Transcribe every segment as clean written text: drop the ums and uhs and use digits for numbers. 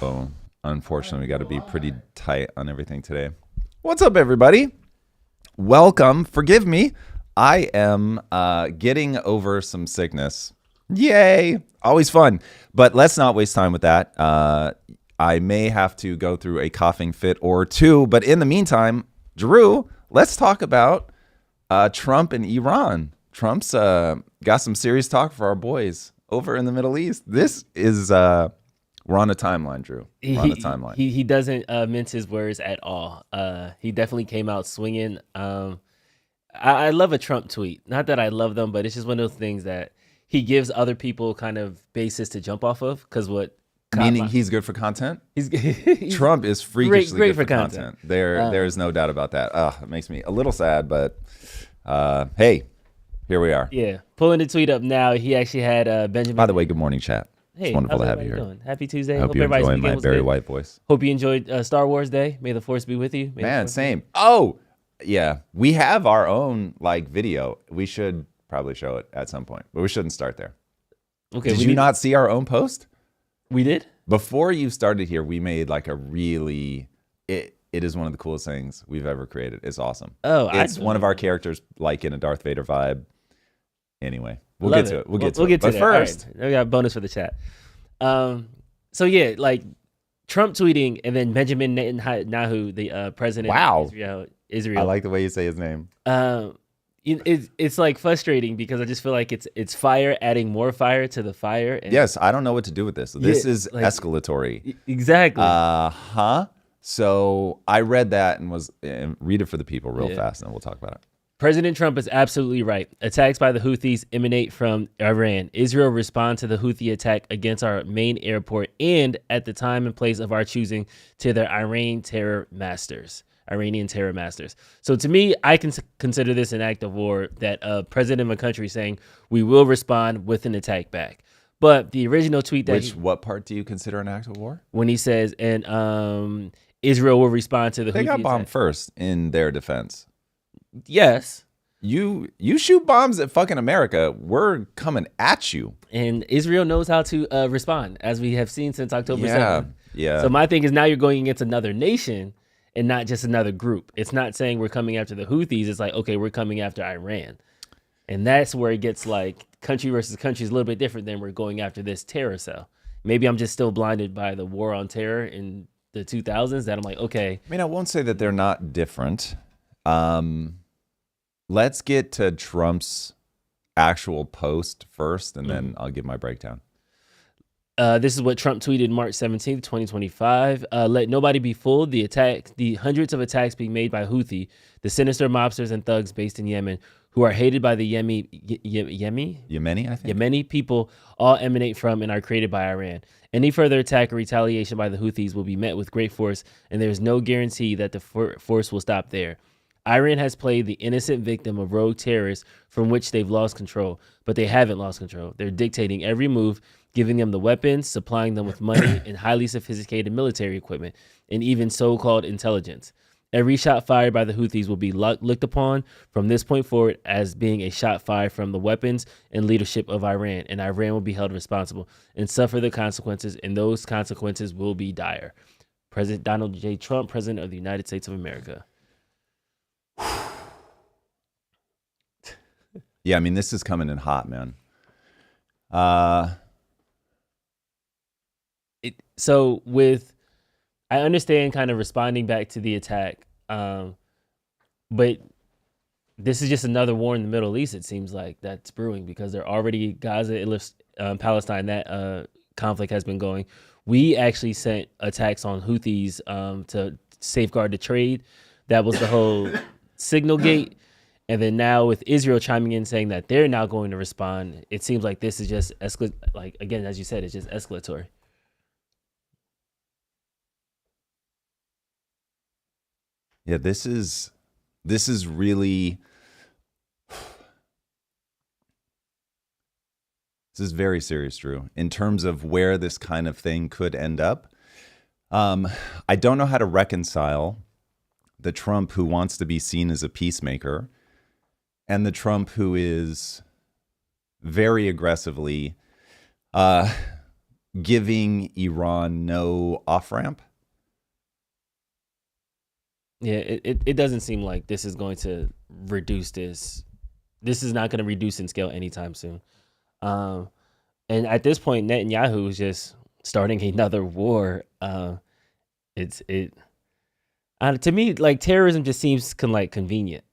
So unfortunately, we got to be pretty tight on everything today. What's up, everybody? Welcome. Forgive me. I am getting over some sickness. Yay. Always fun. But let's not waste time with that. I may have to go through a coughing fit or two. But in the meantime, Drew, let's talk about Trump and Iran. Trump's got some serious talk for our boys over in the Middle East. This is... we're on a timeline, Drew. We're on a timeline. He doesn't mince his words at all. He definitely came out swinging. I love a Trump tweet. Not that I love them, but it's just one of those things that he gives other people kind of basis to jump off of. Because what caught Meaning my, he's good for content. he's Trump is freakishly great good for for content. content. There is no doubt about that. It makes me a little sad, but hey, here we are. Yeah, pulling the tweet up now. He actually had Benjamin. By the way, good morning, chat. Hey, It's wonderful how's to have you everybody here. doing? Happy Tuesday. I hope you're everybody's enjoying weekend my was very good. white voice. Hope you enjoyed Star Wars Day. May the Force be with you. May the Man, Force be same. Oh, yeah. We have our own like video. We should probably show it at some point, but we shouldn't start there. Okay, Did you not see our own post? We did? Before you started here, we made like a really it is one of the coolest things we've ever created. It's awesome. Oh, it's one of our characters like in a Darth Vader vibe. Anyway, we'll Love get to it. it. We'll get to it. Get to But that. first, All right. We got a bonus for the chat. So yeah, like Trump tweeting and then Benjamin Netanyahu, the president Wow. of Israel. I like the way you say his name. It's like frustrating because I just feel like it's fire adding more fire to the fire. And Yes, I don't know what to do with this. This is like- escalatory. Exactly. So I read that and read it for the people real Yeah. fast, and then we'll talk about it. President Trump is absolutely right. Attacks by the Houthis emanate from Iran. Israel responds to the Houthi attack against our main airport and at the time and place of our choosing to their Iranian terror masters. So to me, I can consider this an act of war that president of a country saying we will respond with an attack back. But the original tweet that What part do you consider an act of war? when he says and Israel will respond to the They Houthi got bombed attack. first in their defense. Yes. You shoot bombs at fucking America, we're coming at you. And Israel knows how to respond, as we have seen since October 7th. Yeah. So my thing is now you're going against another nation and not just another group. It's not saying we're coming after the Houthis. It's like, okay, we're coming after Iran. And that's where it gets like country versus country is a little bit different than we're going after this terror cell. Maybe I'm just still blinded by the war on terror in the 2000s that I'm like, okay. I mean, I won't say that they're not different. Let's get to Trump's actual post first, and then I'll give my breakdown. This is what Trump tweeted March 17th, 2025. Let nobody be fooled. The hundreds of attacks being made by Houthi, the sinister mobsters and thugs based in Yemen, who are hated by the Yemeni, I think. Yemeni people, all emanate from and are created by Iran. Any further attack or retaliation by the Houthis will be met with great force, and there is no guarantee that the force will stop there. Iran has played the innocent victim of rogue terrorists from which they've lost control, but they haven't lost control. They're dictating every move, giving them the weapons, supplying them with money and highly sophisticated military equipment, and even so-called intelligence. Every shot fired by the Houthis will be looked upon from this point forward as being a shot fired from the weapons and leadership of Iran, and Iran will be held responsible and suffer the consequences, and those consequences will be dire. President Donald J. Trump, President of the United States of America. Yeah, I mean, this is coming in hot, man. So I understand kind of responding back to the attack, but this is just another war in the Middle East. It seems like that's brewing because they're already Gaza, Palestine. That conflict has been going. We actually sent attacks on Houthis to safeguard the trade. That was the whole signal gate. And then now with Israel chiming in saying that they're now going to respond, it seems like this is just like again, as you said, it's just escalatory. Yeah, this is really this is very serious, Drew, in terms of where this kind of thing could end up. I don't know how to reconcile the Trump who wants to be seen as a peacemaker and the Trump who is very aggressively giving Iran no off-ramp. Yeah, it doesn't seem like this is going to reduce this. This is not going to reduce in scale anytime soon. And at this point, Netanyahu is just starting another war. To me, like terrorism just seems convenient.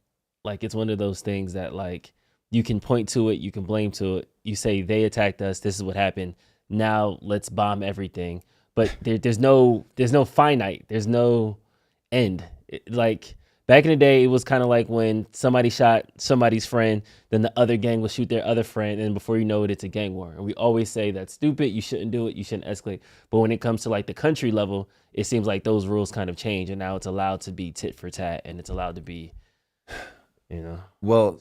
Like it's one of those things that like you can point to it, you can blame to it. You say they attacked us. This is what happened. Now let's bomb everything. But there's no finite. There's no end. Like Back in the day, it was kind of like when somebody shot somebody's friend, then the other gang will shoot their other friend, and before you know it, it's a gang war. And we always say that's stupid. You shouldn't do it. You shouldn't escalate. But when it comes to like the country level, it seems like those rules kind of change, and now it's allowed to be tit for tat, and it's allowed to be, Well,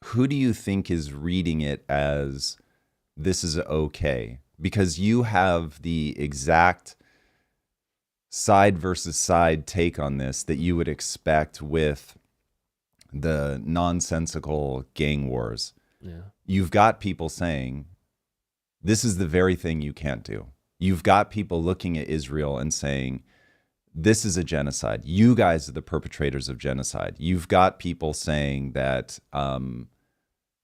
who do you think is reading it as this is okay? Because you have the exact side versus side take on this that you would expect with the nonsensical gang wars. Yeah. You've got people saying, this is the very thing you can't do. You've got people looking at Israel and saying, this is a genocide. You guys are the perpetrators of genocide. You've got people saying that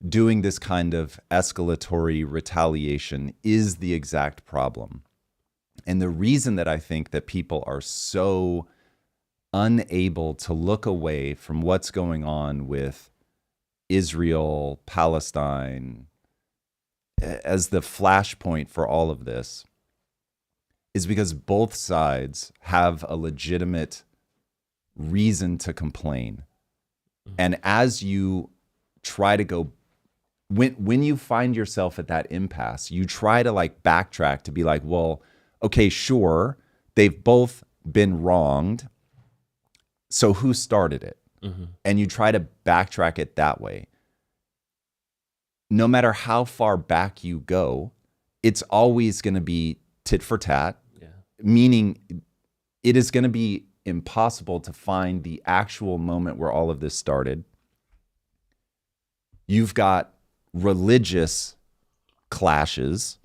doing this kind of escalatory retaliation is the exact problem. And the reason that I think that people are so unable to look away from what's going on with Israel, Palestine, as the flashpoint for all of this, is because both sides have a legitimate reason to complain. And as you try to go, when you find yourself at that impasse, you try to like backtrack to be like, well, okay, sure, they've both been wronged. So who started it? And you try to backtrack it that way. No matter how far back you go, it's always going to be tit for tat, meaning it is going to be impossible to find the actual moment where all of this started. You've got religious clashes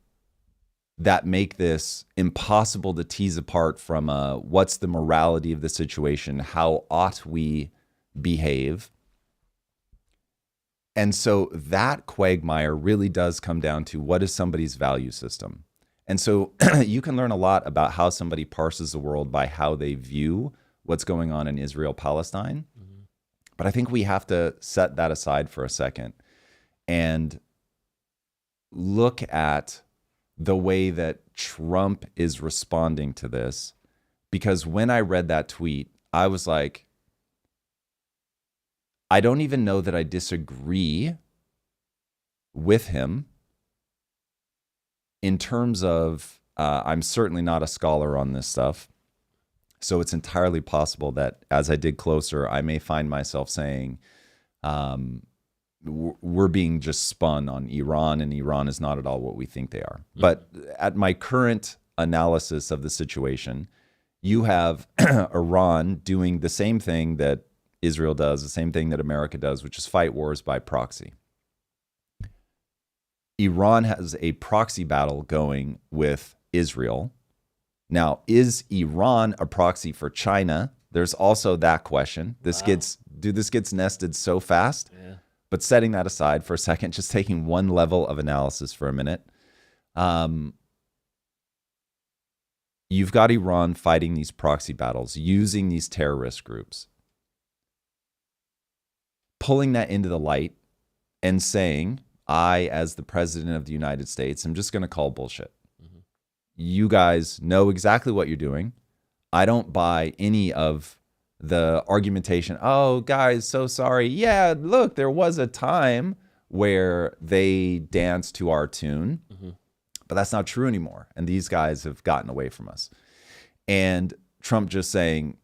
that make this impossible to tease apart from what's the morality of the situation, how ought we behave. And so that quagmire really does come down to what is somebody's value system. And so you can learn a lot about how somebody parses the world by how they view what's going on in Israel, Palestine. But I think we have to set that aside for a second and look at the way that Trump is responding to this. Because when I read that tweet, I was like, I don't even know that I disagree with him in terms of, I'm certainly not a scholar on this stuff. So it's entirely possible that as I dig closer, I may find myself saying, we're being just spun on Iran, and Iran is not at all what we think they are. But at my current analysis of the situation, you have Iran doing the same thing that Israel does, the same thing that America does, which is fight wars by proxy. Iran has a proxy battle going with Israel. Now, is Iran a proxy for China? There's also that question. This gets nested so fast. Yeah. But setting that aside for a second, just taking one level of analysis for a minute. You've got Iran fighting these proxy battles, using these terrorist groups, pulling that into the light and saying, I, as the president of the United States, am just going to call bullshit. You guys know exactly what you're doing. I don't buy any of the argumentation. Oh, guys, so sorry. Yeah, look, there was a time where they danced to our tune, but that's not true anymore. And these guys have gotten away from us. And Trump just saying,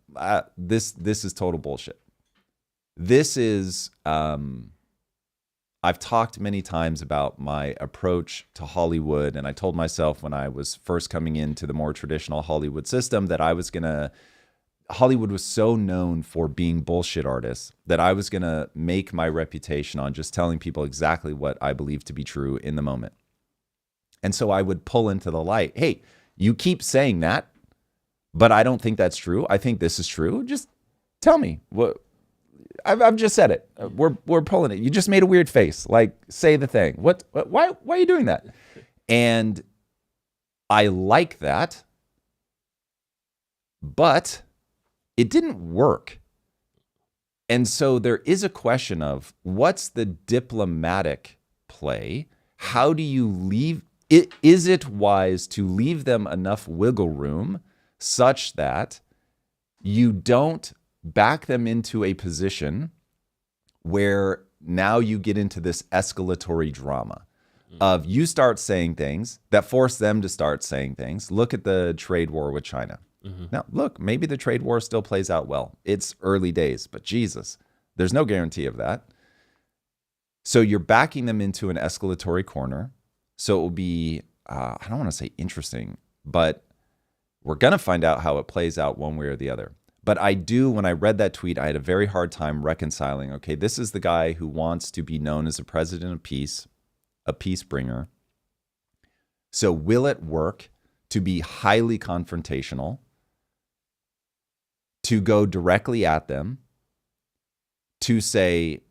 this is total bullshit. This is, I've talked many times about my approach to Hollywood, and I told myself when I was first coming into the more traditional Hollywood system that Hollywood was so known for being bullshit artists that I was going to make my reputation on just telling people exactly what I believe to be true in the moment. And so I would pull into the light, hey, you keep saying that, but I don't think that's true. I think this is true. Just tell me what. I've just said it. We're pulling it. You just made a weird face. Like, say the thing. Why are you doing that? And I like that, but it didn't work. And so there is a question of what's the diplomatic play? How do you leave it? Is it wise to leave them enough wiggle room such that you don't back them into a position where now you get into this escalatory drama of you start saying things that force them to start saying things. Look at the trade war with China. Now, look, maybe the trade war still plays out well. It's early days, but Jesus, there's no guarantee of that. So you're backing them into an escalatory corner. So it will be, I don't want to say interesting, but we're going to find out how it plays out one way or the other. But I do, when I read that tweet, I had a very hard time reconciling, okay, this is the guy who wants to be known as a president of peace, a peace bringer. So will it work to be highly confrontational, to go directly at them, to say,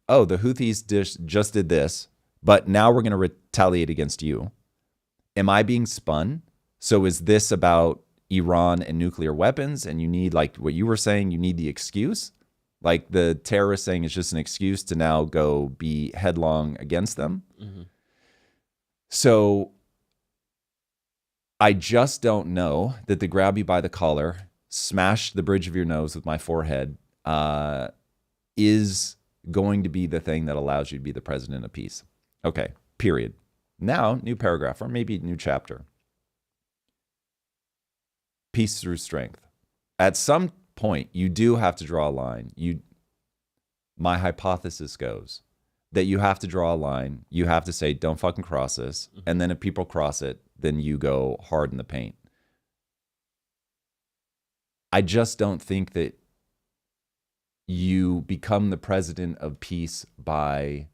oh, the Houthis just did this, but now we're going to retaliate against you? Am I being spun? So is this about Iran and nuclear weapons, and you need, like what you were saying, you need the excuse? Like the terrorists saying it's just an excuse to now go be headlong against them? So I just don't know that the grab you by the collar, smash the bridge of your nose with my forehead is going to be the thing that allows you to be the president of peace. Okay, period. Now, new paragraph, or maybe new chapter. Peace through strength. At some point, you do have to draw a line. My hypothesis goes that you have to draw a line. You have to say, don't fucking cross this. And then if people cross it, then you go hard in the paint. I just don't think that you become the president of peace by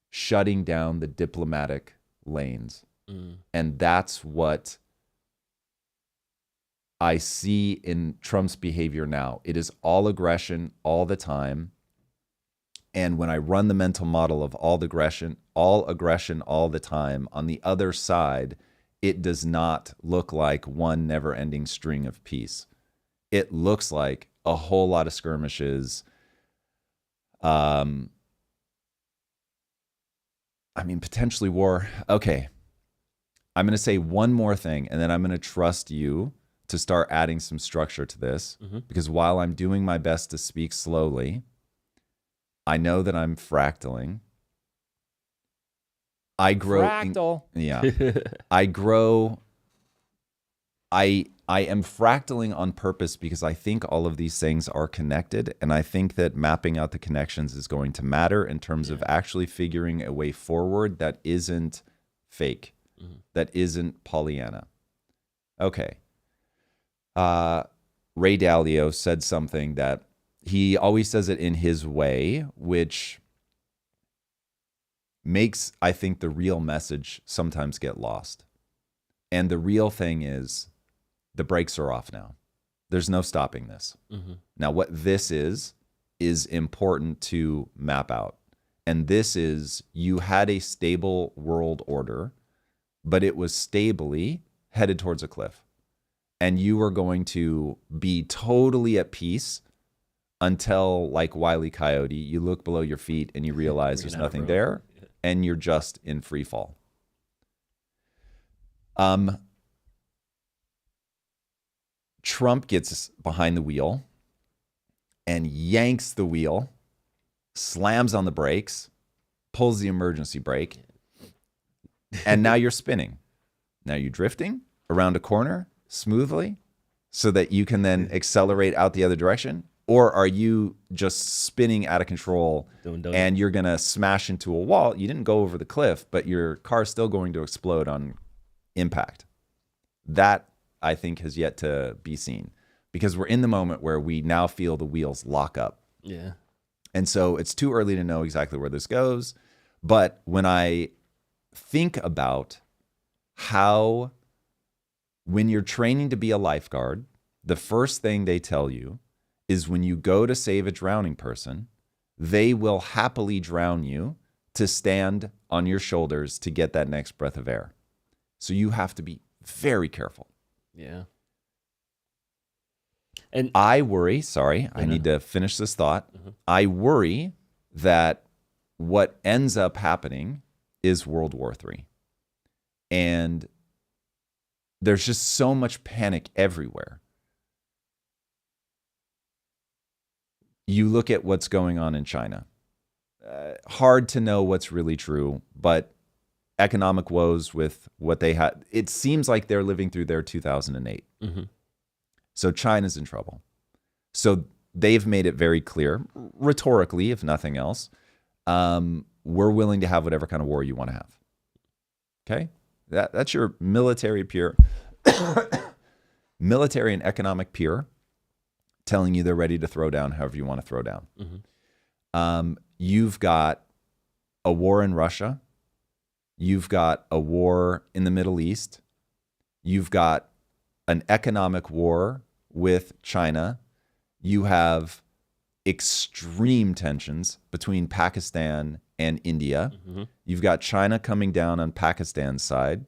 shutting down the diplomatic lanes. And that's what I see in Trump's behavior now. It is all aggression all the time. And when I run the mental model of all aggression all the time, on the other side, it does not look like one never-ending string of peace. It looks like a whole lot of skirmishes. I mean, potentially war. Okay. I'm going to say one more thing, and then I'm going to trust you to start adding some structure to this. Because while I'm doing my best to speak slowly, I know that I'm fractaling. I grow. Fractal. I grow. I am fractaling on purpose because I think all of these things are connected, and I think that mapping out the connections is going to matter in terms of actually figuring a way forward that isn't fake, that isn't Pollyanna. Okay. Ray Dalio said something that he always says it in his way, which makes, I think, the real message sometimes get lost. And the real thing is, the brakes are off now. There's no stopping this. Now, what this is important to map out. And this is, you had a stable world order, but it was stably headed towards a cliff. And you were going to be totally at peace until, like Wile E. Coyote, you look below your feet and you realize there's nothing there, and you're just in free fall. Trump gets behind the wheel and yanks the wheel, slams on the brakes, pulls the emergency brake, and now you're spinning. Now you're drifting around a corner smoothly so that you can then accelerate out the other direction? Or are you just spinning out of control and you're going to smash into a wall? You didn't go over the cliff, but your car's still going to explode on impact. That, I think, has yet to be seen, because we're in the moment where we now feel the wheels lock up. Yeah. And so it's too early to know exactly where this goes. But when I think about how, when you're training to be a lifeguard, the first thing they tell you is when you go to save a drowning person, they will happily drown you to stand on your shoulders to get that next breath of air. So you have to be very careful. Yeah. And I worry, I need to finish this thought. I worry that what ends up happening is World War III. And there's just so much panic everywhere. you look at what's going on in China. Hard to know what's really true, but economic woes with what they had. It seems like they're living through their 2008. Mm-hmm. So China's in trouble. So they've made it very clear, rhetorically, if nothing else, we're willing to have whatever kind of war you want to have. Okay? That's your military peer, military and economic peer telling you they're ready to throw down however you want to throw down. Mm-hmm. You've got a war in Russia. You've got a war in the Middle East. You've got an economic war with China. You have extreme tensions between Pakistan and India. Mm-hmm. You've got China coming down on Pakistan's side.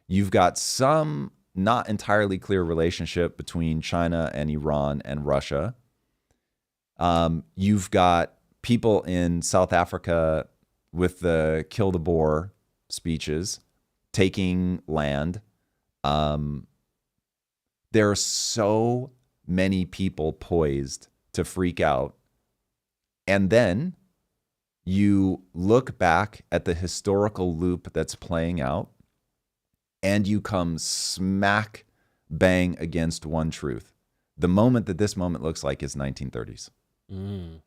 You've got some not entirely clear relationship between China and Iran and Russia. You've got people in South Africa with the kill the Boer speeches taking land. There are so many people poised to freak out. And then you look back at the historical loop that's playing out, and you come smack bang against one truth. The moment that this moment looks like is 1930s.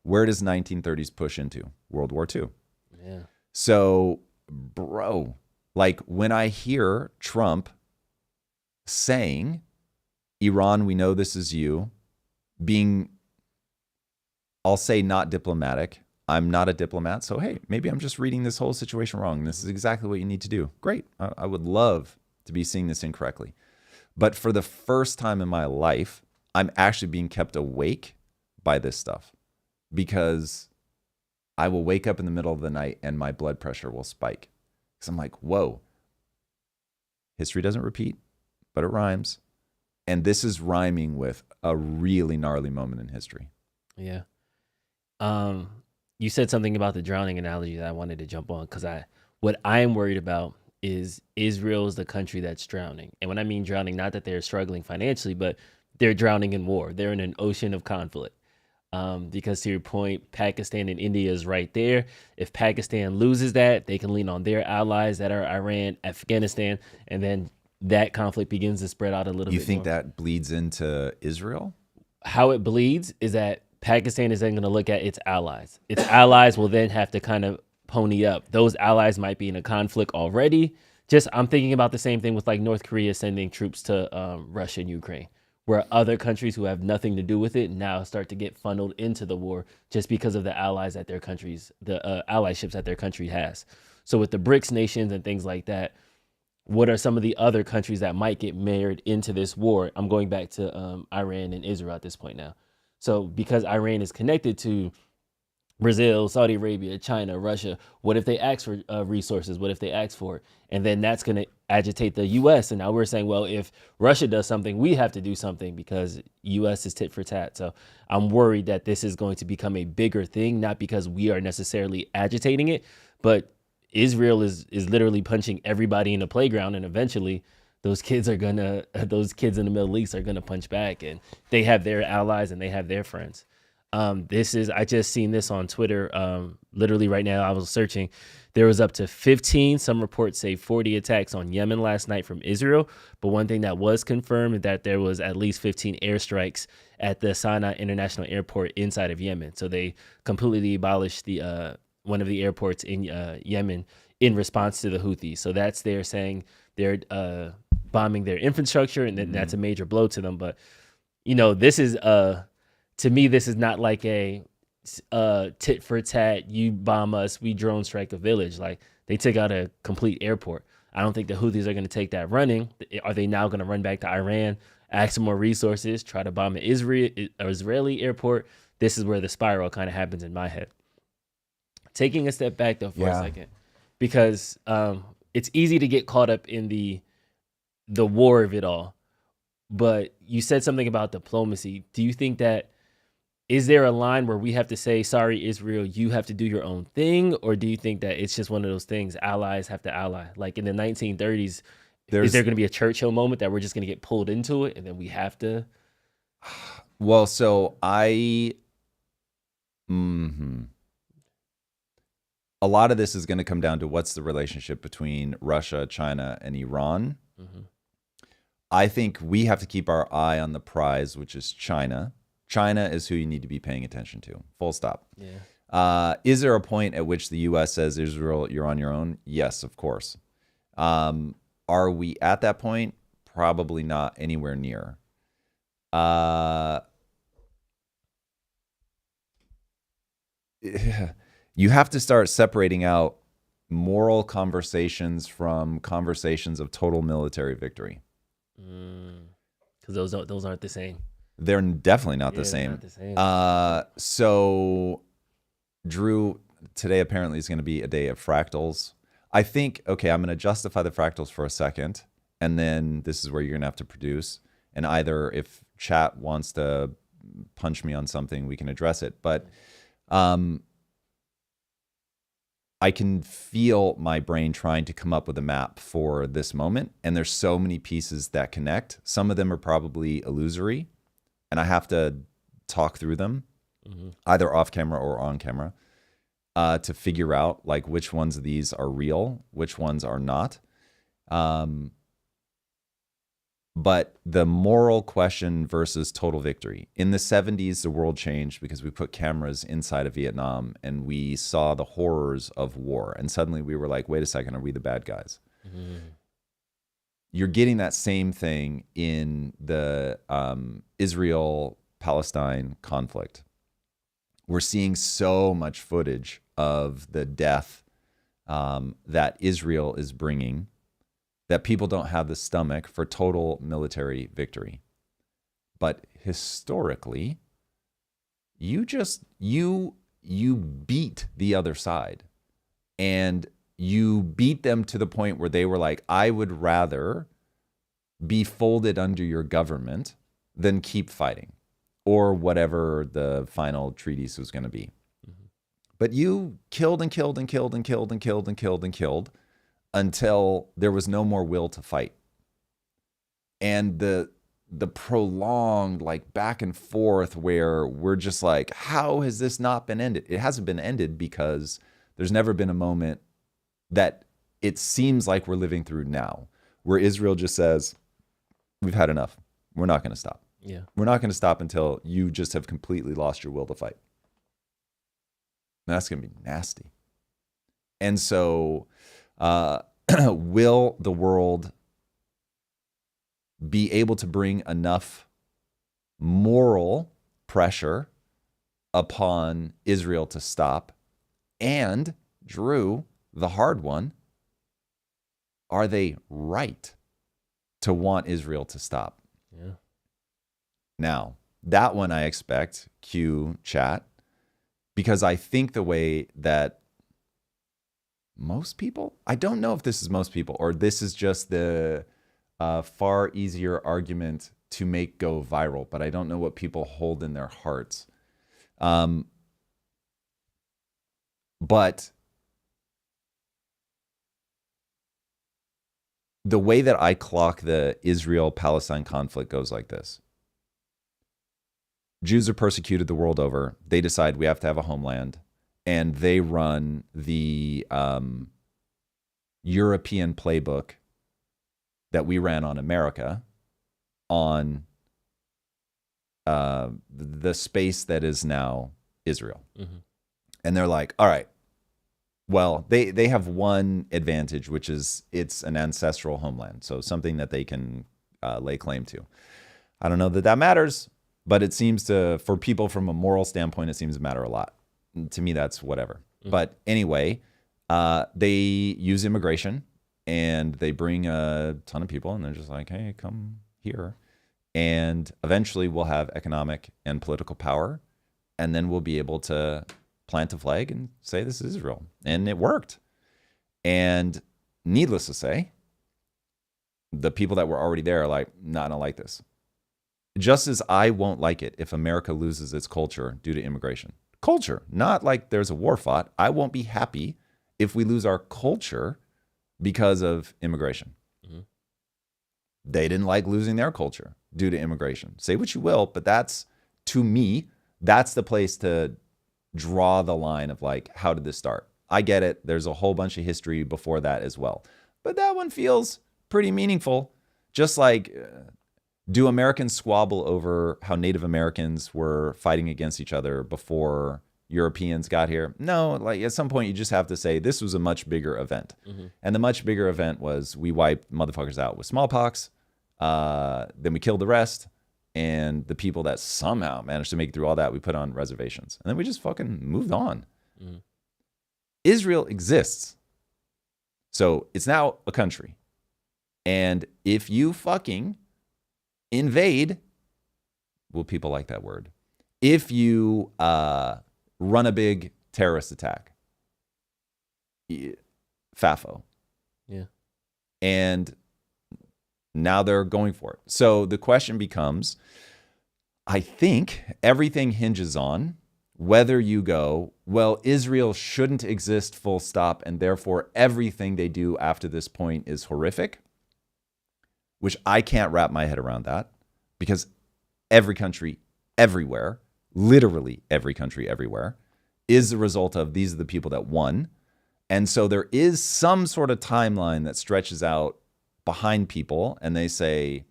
Where does 1930s push into? World War II. Yeah. So, bro, like when I hear Trump saying, Iran, we know this is you, being, I'll say not diplomatic. I'm not a diplomat, so hey, maybe I'm just reading this whole situation wrong. This is exactly what you need to do. Great. I would love to be seeing this incorrectly. But for the first time in my life, I'm actually being kept awake by this stuff because I will wake up in the middle of the night and my blood pressure will spike. Because I'm like, whoa, history doesn't repeat, but it rhymes. And this is rhyming with a really gnarly moment in history. Yeah. You said something about the drowning analogy that I wanted to jump on because what I am worried about is Israel is the country that's drowning. And when I mean drowning, not that they're struggling financially, but they're drowning in war. They're in an ocean of conflict. Because to your point, Pakistan and India is right there. If Pakistan loses that, they can lean on their allies that are Iran, Afghanistan, and then that conflict begins to spread out a little bit more. You think that bleeds into Israel? How it bleeds is that Pakistan is then going to look at its allies. Its allies will then have to kind of pony up. Those allies might be in a conflict already. I'm thinking about the same thing with like North Korea sending troops to Russia and Ukraine, where other countries who have nothing to do with it now start to get funneled into the war just because of the allies that their countries, the allyships that their country has. So with the BRICS nations and things like that, what are some of the other countries that might get married into this war? I'm going back to Iran and Israel at this point now. So because Iran is connected to Brazil, Saudi Arabia, China, Russia, what if they ask for resources? What if they ask for it? And then that's going to agitate the U.S. And now we're saying, well, if Russia does something, we have to do something because U.S. is tit for tat. So I'm worried that this is going to become a bigger thing, not because we are necessarily agitating it, but Israel is literally punching everybody in the playground. And eventually those kids in the Middle East are going to punch back, and they have their allies and they have their friends. I just seen this on Twitter. Literally right now I was searching. There was up to 15, some reports say 40 attacks on Yemen last night from Israel. But one thing that was confirmed is that there was at least 15 airstrikes at the Sana'a International Airport inside of Yemen. So they completely abolished the one of the airports in Yemen in response to the Houthis. So that's they're saying they're bombing their infrastructure, and that's a major blow to them. But this is to me, this is not like a tit for tat. You bomb us, we drone strike a village. Like, they took out a complete airport. I don't think the Houthis are going to take that running. Are they now going to run back to Iran, ask for more resources, try to bomb an Israeli airport? This is where the spiral kind of happens in my head. Taking a step back though for a second, because it's easy to get caught up in the war of it all. But you said something about diplomacy. Do you think that, is there a line where we have to say, sorry, Israel, you have to do your own thing? Or do you think that it's just one of those things, allies have to ally? Like in the 1930s, is there going to be a Churchill moment that we're just going to get pulled into it and then we have to? Well, so I Mm-hmm. A lot of this is going to come down to what's the relationship between Russia, China, and Iran. Mm-hmm. I think we have to keep our eye on the prize, which is China. China is who you need to be paying attention to. Full stop. Yeah. Is there a point at which the U.S. says, Israel, you're on your own? Yes, of course. Are we at that point? Probably not anywhere near. You have to start separating out moral conversations from conversations of total military victory. Because those aren't the same. They're definitely not the same. Not the same. So, Drew, today apparently is going to be a day of fractals. I think, okay, I'm going to justify the fractals for a second, and then this is where you're going to have to produce. And either if chat wants to punch me on something, we can address it. But I can feel my brain trying to come up with a map for this moment. And there's so many pieces that connect. Some of them are probably illusory, and I have to talk through them, either off camera or on camera, to figure out like which ones of these are real, which ones are not. But the moral question versus total victory. In the 70s, the world changed because we put cameras inside of Vietnam and we saw the horrors of war. And suddenly we were like, wait a second, are we the bad guys? You're getting that same thing in the Israel-Palestine conflict. We're seeing so much footage of the death that Israel is bringing that people don't have the stomach for total military victory. But historically, you beat the other side, and you beat them to the point where they were like, I would rather be folded under your government than keep fighting, or whatever the final treatise was going to be. But you killed and killed and killed and killed and killed and killed and killed until there was no more will to fight. And the prolonged like back and forth where we're just like, how has this not been ended? It hasn't been ended because there's never been a moment that it seems like we're living through now, where Israel just says, we've had enough. We're not going to stop. Yeah. We're not going to stop until you just have completely lost your will to fight. And that's going to be nasty. And so, will the world be able to bring enough moral pressure upon Israel to stop? And, Drew, the hard one, are they right to want Israel to stop? Yeah. Now, that one I expect, Q chat, because I think the way that most people, I don't know if this is most people or this is just the far easier argument to make go viral, but I don't know what people hold in their hearts. But the way that I clock the Israel-Palestine conflict goes like this. Jews are persecuted the world over. They decide we have to have a homeland, and they run the European playbook that we ran on America on the space that is now Israel. And they're like, all right, well, they have one advantage, which is it's an ancestral homeland, so something that they can lay claim to. I don't know that matters, but it seems to, for people from a moral standpoint, it seems to matter a lot. To me, that's whatever. But anyway, they use immigration, and they bring a ton of people, and they're just like, hey, come here. And eventually we'll have economic and political power, and then we'll be able to plant a flag and say this is Israel. And it worked. And needless to say, the people that were already there are like, no, I don't like this. Just as I won't like it if America loses its culture due to immigration. Culture, not like there's a war fought. I won't be happy if we lose our culture because of immigration. They didn't like losing their culture due to immigration. Say what you will, but that's, to me, that's the place to draw the line of like, how did this start? I get it. There's a whole bunch of history before that as well. But that one feels pretty meaningful. Just like, do Americans squabble over how Native Americans were fighting against each other before Europeans got here? No, like at some point you just have to say this was a much bigger event. And the much bigger event was we wiped motherfuckers out with smallpox. Then we killed the rest. And the people that somehow managed to make it through all that, we put on reservations. And then we just fucking moved on. Israel exists. So it's now a country. And if you fucking invade, well, people like that word. If you run a big terrorist attack, FAFO. Yeah. And now they're going for it. So the question becomes, I think everything hinges on whether you go, well, Israel shouldn't exist full stop, and therefore everything they do after this point is horrific, which I can't wrap my head around that, because every country everywhere, literally every country everywhere, is the result of these are the people that won. And so there is some sort of timeline that stretches out behind people, and they say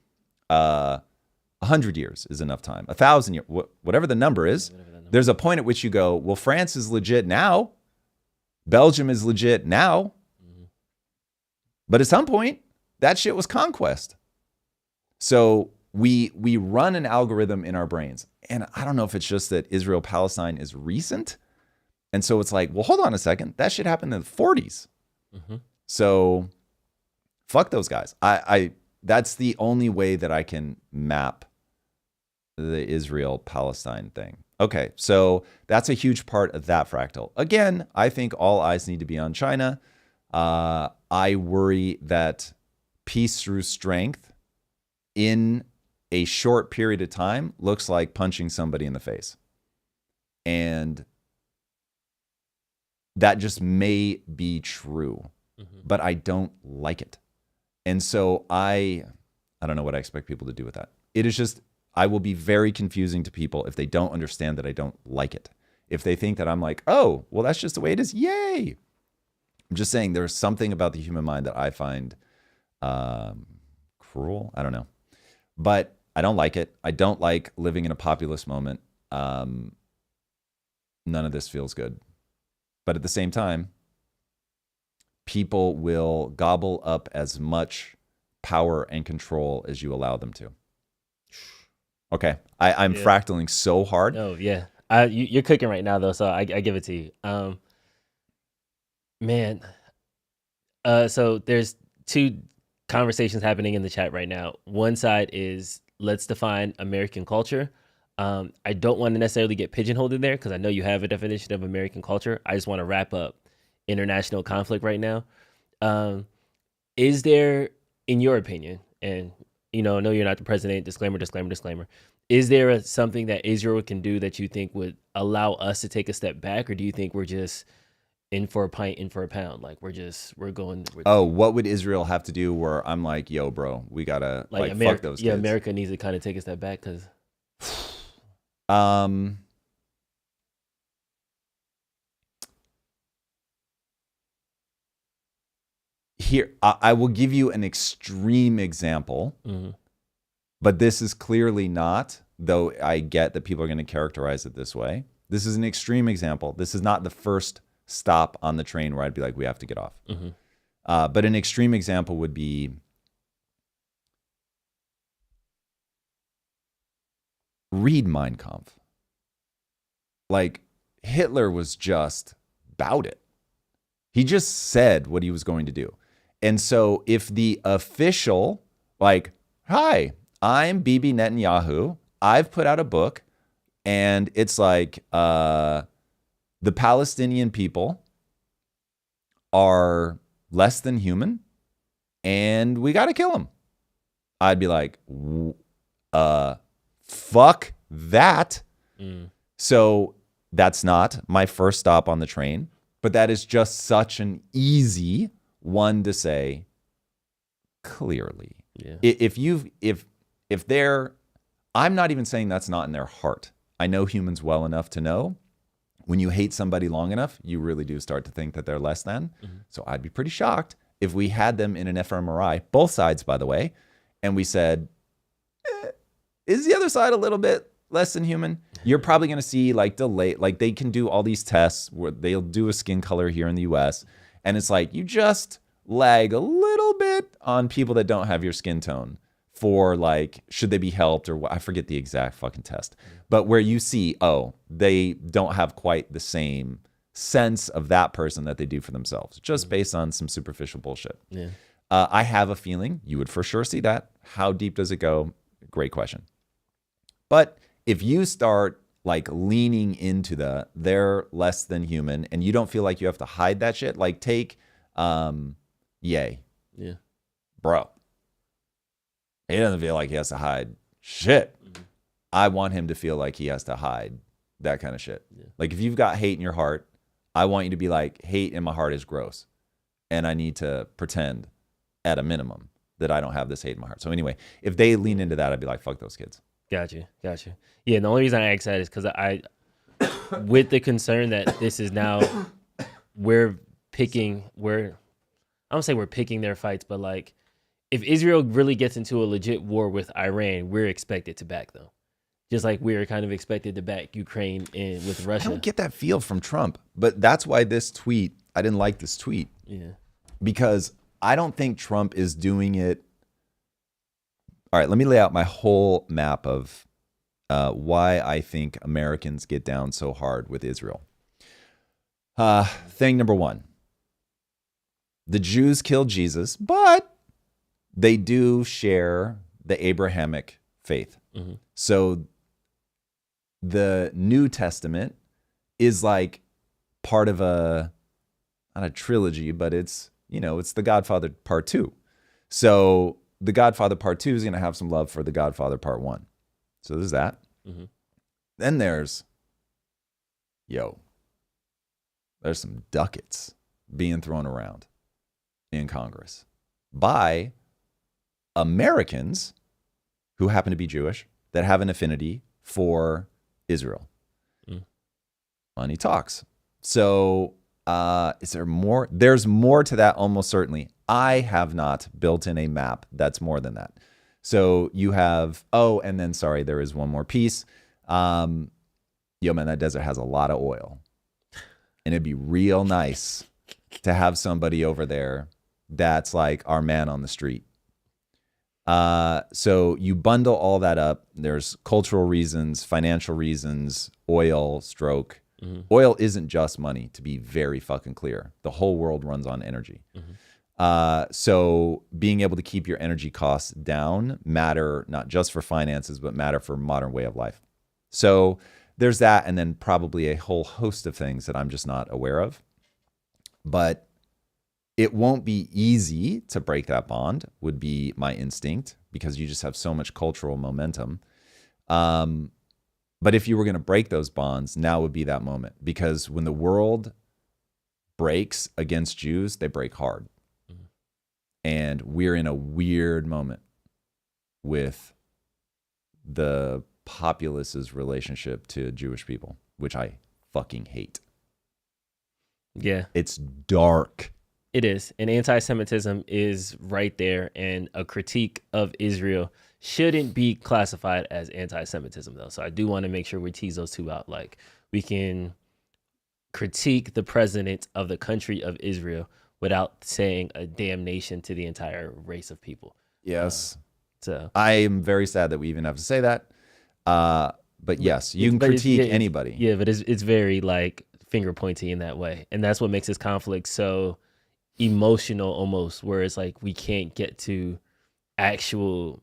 100 years is enough time, 1,000 years, whatever the number is. There's a point at which you go, well, France is legit now. Belgium is legit now. But at some point, that shit was conquest. So we run an algorithm in our brains. And I don't know if it's just that Israel-Palestine is recent. And so it's like, well, hold on a second. That shit happened in the 40s. So fuck those guys. I that's the only way that I can map the Israel-Palestine thing. Okay, so that's a huge part of that fractal. Again, I think all eyes need to be on China. I worry that peace through strength in a short period of time looks like punching somebody in the face. And that just may be true, but I don't like it. And so I don't know what I expect people to do with that. It is just, I will be very confusing to people if they don't understand that I don't like it. If they think that I'm like, oh, well, that's just the way it is. Yay. I'm just saying there's something about the human mind that I find cruel. I don't know. But I don't like it. I don't like living in a populist moment. None of this feels good. But at the same time, people will gobble up as much power and control as you allow them to. Okay. I'm fractaling so hard. Oh, yeah. You're cooking right now, though, so I give it to you. Man. So there's two conversations happening in the chat right now. One side is, let's define American culture. I don't want to necessarily get pigeonholed in there because I know you have a definition of American culture. I just want to wrap up international conflict right now. Is there, in your opinion, and no, you're not the president, disclaimer, is there something that Israel can do that you think would allow us to take a step back, or do you think we're just in for a pint, in for a pound? Like we're going. What would Israel have to do where I'm like, yo, bro, we gotta like fuck those kids? Yeah, America needs to kind of take a step back because. Here, I will give you an extreme example, but this is clearly not, though I get that people are going to characterize it this way. This is an extreme example. This is not the first stop on the train where I'd be like, we have to get off. But an extreme example would be read Mein Kampf. Like, Hitler was just about it. He just said what he was going to do. And so if the official, like, hi, I'm Bibi Netanyahu, I've put out a book, and it's like the Palestinian people are less than human, and we got to kill them. I'd be like, fuck that. So that's not my first stop on the train, but that is just such an easy one to say clearly. Yeah. If they're, I'm not even saying that's not in their heart. I know humans well enough to know when you hate somebody long enough, you really do start to think that they're less than. So I'd be pretty shocked if we had them in an fMRI, both sides, by the way, and we said, is the other side a little bit less than human? You're probably going to see like delay, like they can do all these tests where they'll do a skin color here in the US. And it's like, you just lag a little bit on people that don't have your skin tone for like, should they be helped or what? I forget the exact fucking test, but where you see, oh, they don't have quite the same sense of that person that they do for themselves, just based on some superficial bullshit. Yeah. I have a feeling you would for sure see that. How deep does it go? Great question. But if you start like leaning into they're less than human and you don't feel like you have to hide that shit, like take Ye. Yeah. Bro. He doesn't feel like he has to hide shit. I want him to feel like he has to hide that kind of shit. Yeah. Like if you've got hate in your heart, I want you to be like, hate in my heart is gross. And I need to pretend at a minimum that I don't have this hate in my heart. So anyway, if they lean into that, I'd be like, fuck those kids. Gotcha. Yeah, the only reason I ask that is because with the concern that this is now, I don't say we're picking their fights, but like, if Israel really gets into a legit war with Iran, we're expected to back them. Just like we're kind of expected to back Ukraine with Russia. I don't get that feel from Trump, but that's why I didn't like this tweet. Yeah. Because I don't think Trump is doing it. All right, let me lay out my whole map of why I think Americans get down so hard with Israel. Thing number one, the Jews killed Jesus, but they do share the Abrahamic faith. Mm-hmm. So the New Testament is like part of not a trilogy, but it's The Godfather Part 2. So The Godfather Part 2 is going to have some love for The Godfather Part 1. So there's that. Mm-hmm. Then there's some ducats being thrown around in Congress by Americans who happen to be Jewish that have an affinity for Israel. Money talks. So is there more? There's more to that, almost certainly. I have not built in a map that's more than that. So you have, and then, sorry, there is one more piece. Man, that desert has a lot of oil. And it'd be real nice to have somebody over there that's like our man on the street. So you bundle all that up. There's cultural reasons, financial reasons, oil, stroke. Mm-hmm. Oil isn't just money, to be very fucking clear. The whole world runs on energy. Mm-hmm. So being able to keep your energy costs down matter not just for finances, but matter for modern way of life. So there's that, and then probably a whole host of things that I'm just not aware of. But it won't be easy to break that bond, would be my instinct, because you just have so much cultural momentum. But if you were going to break those bonds, now would be that moment. Because when the world breaks against Jews, they break hard. Mm-hmm. And we're in a weird moment with the populace's relationship to Jewish people, which I fucking hate. Yeah. It's dark. It is. And anti-Semitism is right there. And a critique of Israel shouldn't be classified as anti-Semitism, though. So I do want to make sure we tease those two out. Like, we can critique the president of the country of Israel without saying a damnation to the entire race of people. Yes. So I am very sad that we even have to say that. But yes, you can critique anybody. Yeah, but it's very like finger pointy in that way. And that's what makes this conflict so emotional almost, where it's like we can't get to actual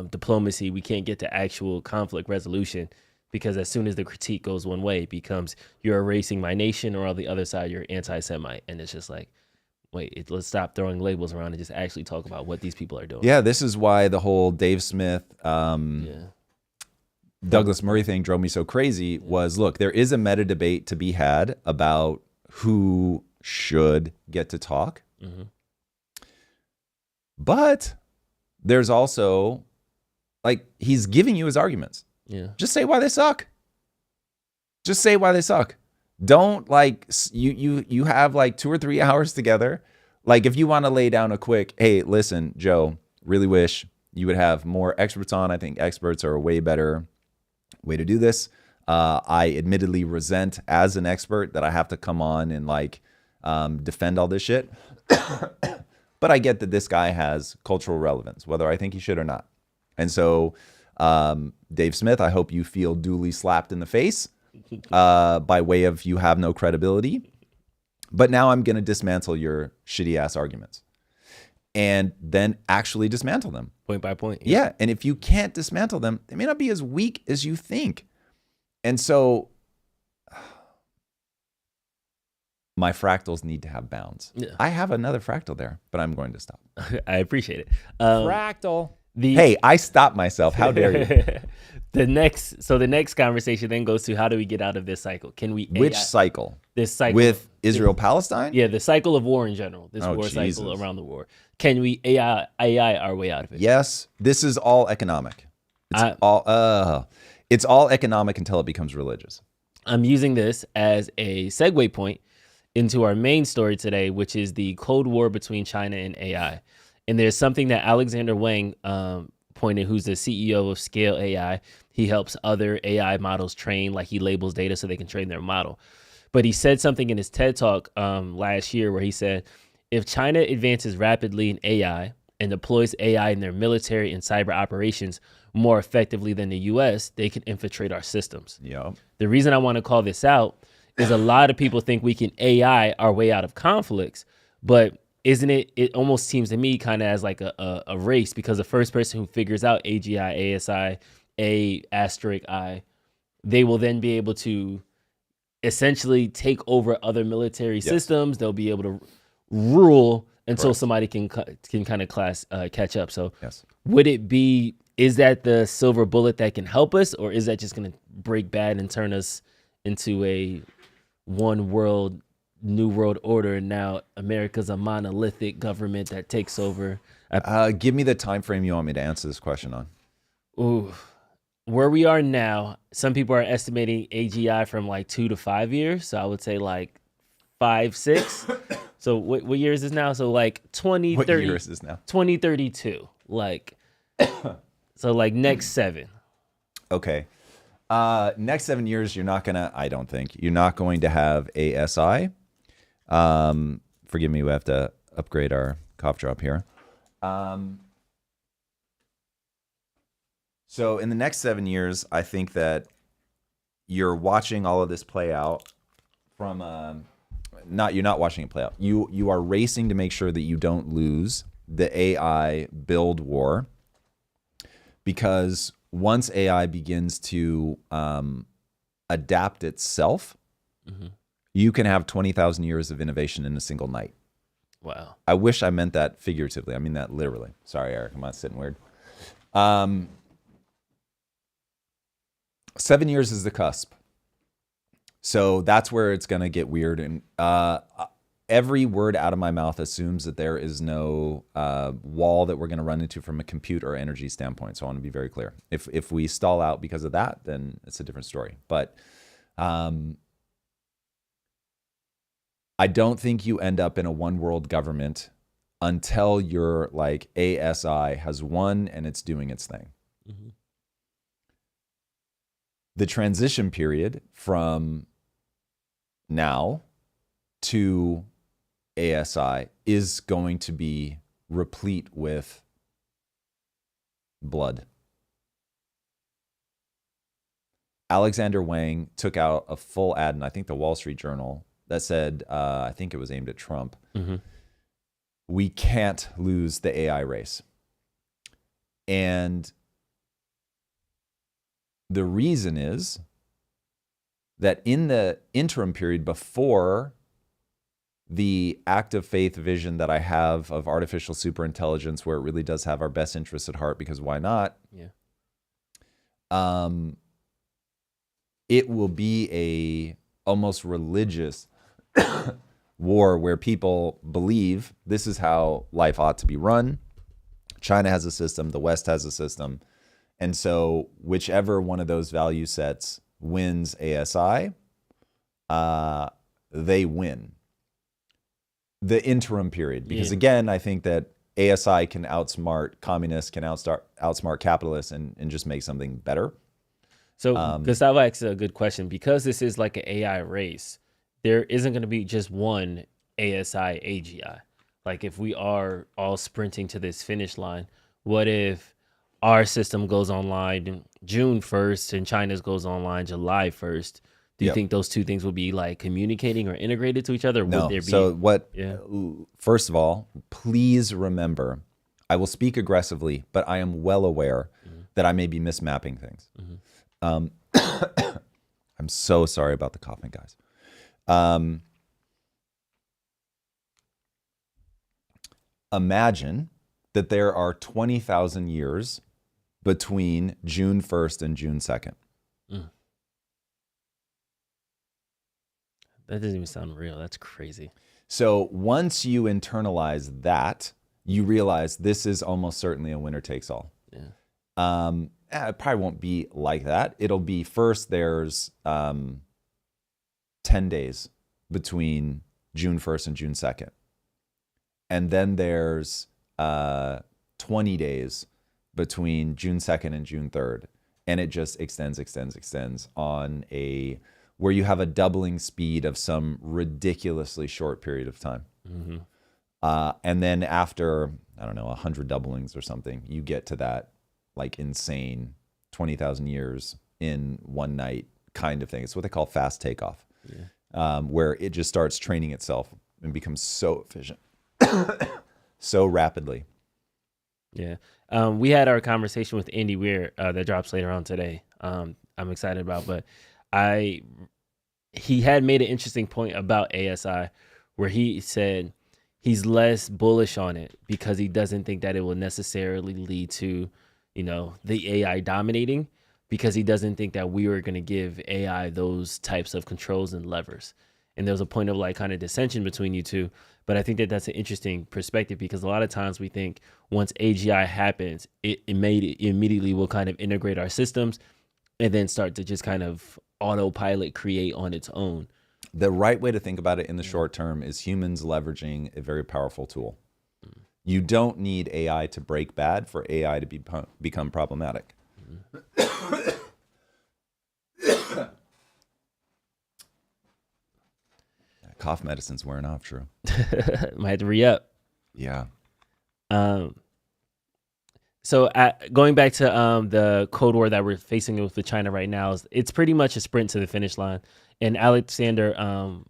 diplomacy. We can't get to actual conflict resolution, because as soon as the critique goes one way, it becomes you're erasing my nation, or on the other side, you're anti-Semite. And it's just like, wait, let's stop throwing labels around and just actually talk about what these people are doing. Yeah, this is why the whole Dave Smith, Douglas Murray thing drove me so crazy. Was, look, there is a meta debate to be had about who should get to talk. Mm-hmm. But there's also, like, he's giving you his arguments. Yeah. Just say why they suck. Just say why they suck. Don't you have like 2 or 3 hours together. Like if you want to lay down a quick, hey, listen, Joe, really wish you would have more experts on. I think experts are a way better way to do this. I admittedly resent as an expert that I have to come on and like defend all this shit. But I get that this guy has cultural relevance, whether I think he should or not. And so, Dave Smith, I hope you feel duly slapped in the face by way of you have no credibility. But now I'm going to dismantle your shitty ass arguments and then actually dismantle them. Point by point. Yeah. And if you can't dismantle them, they may not be as weak as you think. And so my fractals need to have bounds. Yeah. I have another fractal there, but I'm going to stop. I appreciate it. Fractal. Hey, I stopped myself. How dare you? The next conversation then goes to how do we get out of this cycle? Can we Which cycle? This cycle with Israel-Palestine? Yeah, the cycle of war in general. This war Jesus. Cycle around the war. Can we AI our way out of it? Yes. This is all economic. It's all economic until it becomes religious. I'm using this as a segue point into our main story today, which is the Cold War between China and AI. And there's something that Alexander Wang pointed, who's the CEO of Scale AI. He helps other AI models train, like he labels data so they can train their model. But he said something in his TED Talk last year where he said, if China advances rapidly in AI and deploys AI in their military and cyber operations more effectively than the US, they can infiltrate our systems. Yeah. The reason I want to call this out is a lot of people think we can AI our way out of conflicts, but isn't it almost seems to me kind of as like a race, because the first person who figures out AGI, ASI, A asterisk I, they will then be able to essentially take over other military systems. They'll be able to rule until somebody can kind of catch up. So is that the silver bullet that can help us, or is that just going to break bad and turn us into a one world, new world order, and now America's a monolithic government that takes over? Give me the time frame you want me to answer this question on. Ooh, where we are now, some people are estimating AGI from like 2 to 5 years. So I would say like 5, 6. So what year is this now? So like 2030. What year is this now? 2032. Like, so like next 7. Okay. Next 7 years, I don't think you're not going to have ASI. Forgive me, we have to upgrade our cough drop here. So in the next 7 years, I think that you're watching all of this play out from, you're not watching it play out. You are racing to make sure that you don't lose the AI build war, because once AI begins to adapt itself, you can have 20,000 years of innovation in a single night. Wow. I wish I meant that figuratively. I mean that literally. Sorry, Eric. I'm not sitting weird. 7 years is the cusp. So that's where it's going to get weird. And every word out of my mouth assumes that there is no wall that we're going to run into from a compute or energy standpoint. So I want to be very clear. If we stall out because of that, then it's a different story. But I don't think you end up in a one world government until your like ASI has won and it's doing its thing. Mm-hmm. The transition period from now to ASI is going to be replete with blood. Alexander Wang took out a full ad in, I think, the Wall Street Journal that said, I think it was aimed at Trump, we can't lose the AI race. And the reason is that in the interim period before the active faith vision that I have of artificial superintelligence, where it really does have our best interests at heart, because why not? Yeah. It will be a almost religious war where people believe this is how life ought to be run. China has a system, the West has a system. And so whichever one of those value sets wins ASI, they win the interim period. Because again, I think that ASI can outsmart communists, can outsmart capitalists, and just make something better. So Gustavo asks a good question. Because this is like an AI race, there isn't going to be just one ASI AGI. Like if we are all sprinting to this finish line, what if our system goes online June 1st and China's goes online July 1st? Do you think those two things will be like communicating or integrated to each other? Or No. Would there be, so what? Yeah. First of all, please remember, I will speak aggressively, but I am well aware that I may be mismapping things. I'm so sorry about the coughing, guys. Imagine that there are 20,000 years between June 1st and June 2nd. That doesn't even sound real. That's crazy. So once you internalize that, you realize this is almost certainly a winner takes all. Yeah. It probably won't be like that. It'll be first there's 10 days between June 1st and June 2nd. And then there's 20 days between June 2nd and June 3rd. And it just extends on where you have a doubling speed of some ridiculously short period of time. And then after, I don't know, 100 doublings or something, you get to that like insane 20,000 years in one night kind of thing. It's what they call fast takeoff, where it just starts training itself and becomes so efficient so rapidly. Yeah. We had our conversation with Andy Weir that drops later on today. I'm excited about, but he had made an interesting point about ASI where he said he's less bullish on it because he doesn't think that it will necessarily lead to, the AI dominating, because he doesn't think that we were going to give AI those types of controls and levers. And there was a point of like kind of dissension between you two. But I think that that's an interesting perspective, because a lot of times we think once AGI happens, it immediately will kind of integrate our systems and then start to just kind of autopilot create on its own. The right way to think about it in the short term is humans leveraging a very powerful tool. You don't need AI to break bad for AI to become problematic. Cough medicine's wearing off, Drew. Might have to re-up. Yeah. So going back to the Cold War that we're facing with China right now, it's pretty much a sprint to the finish line. And Alexander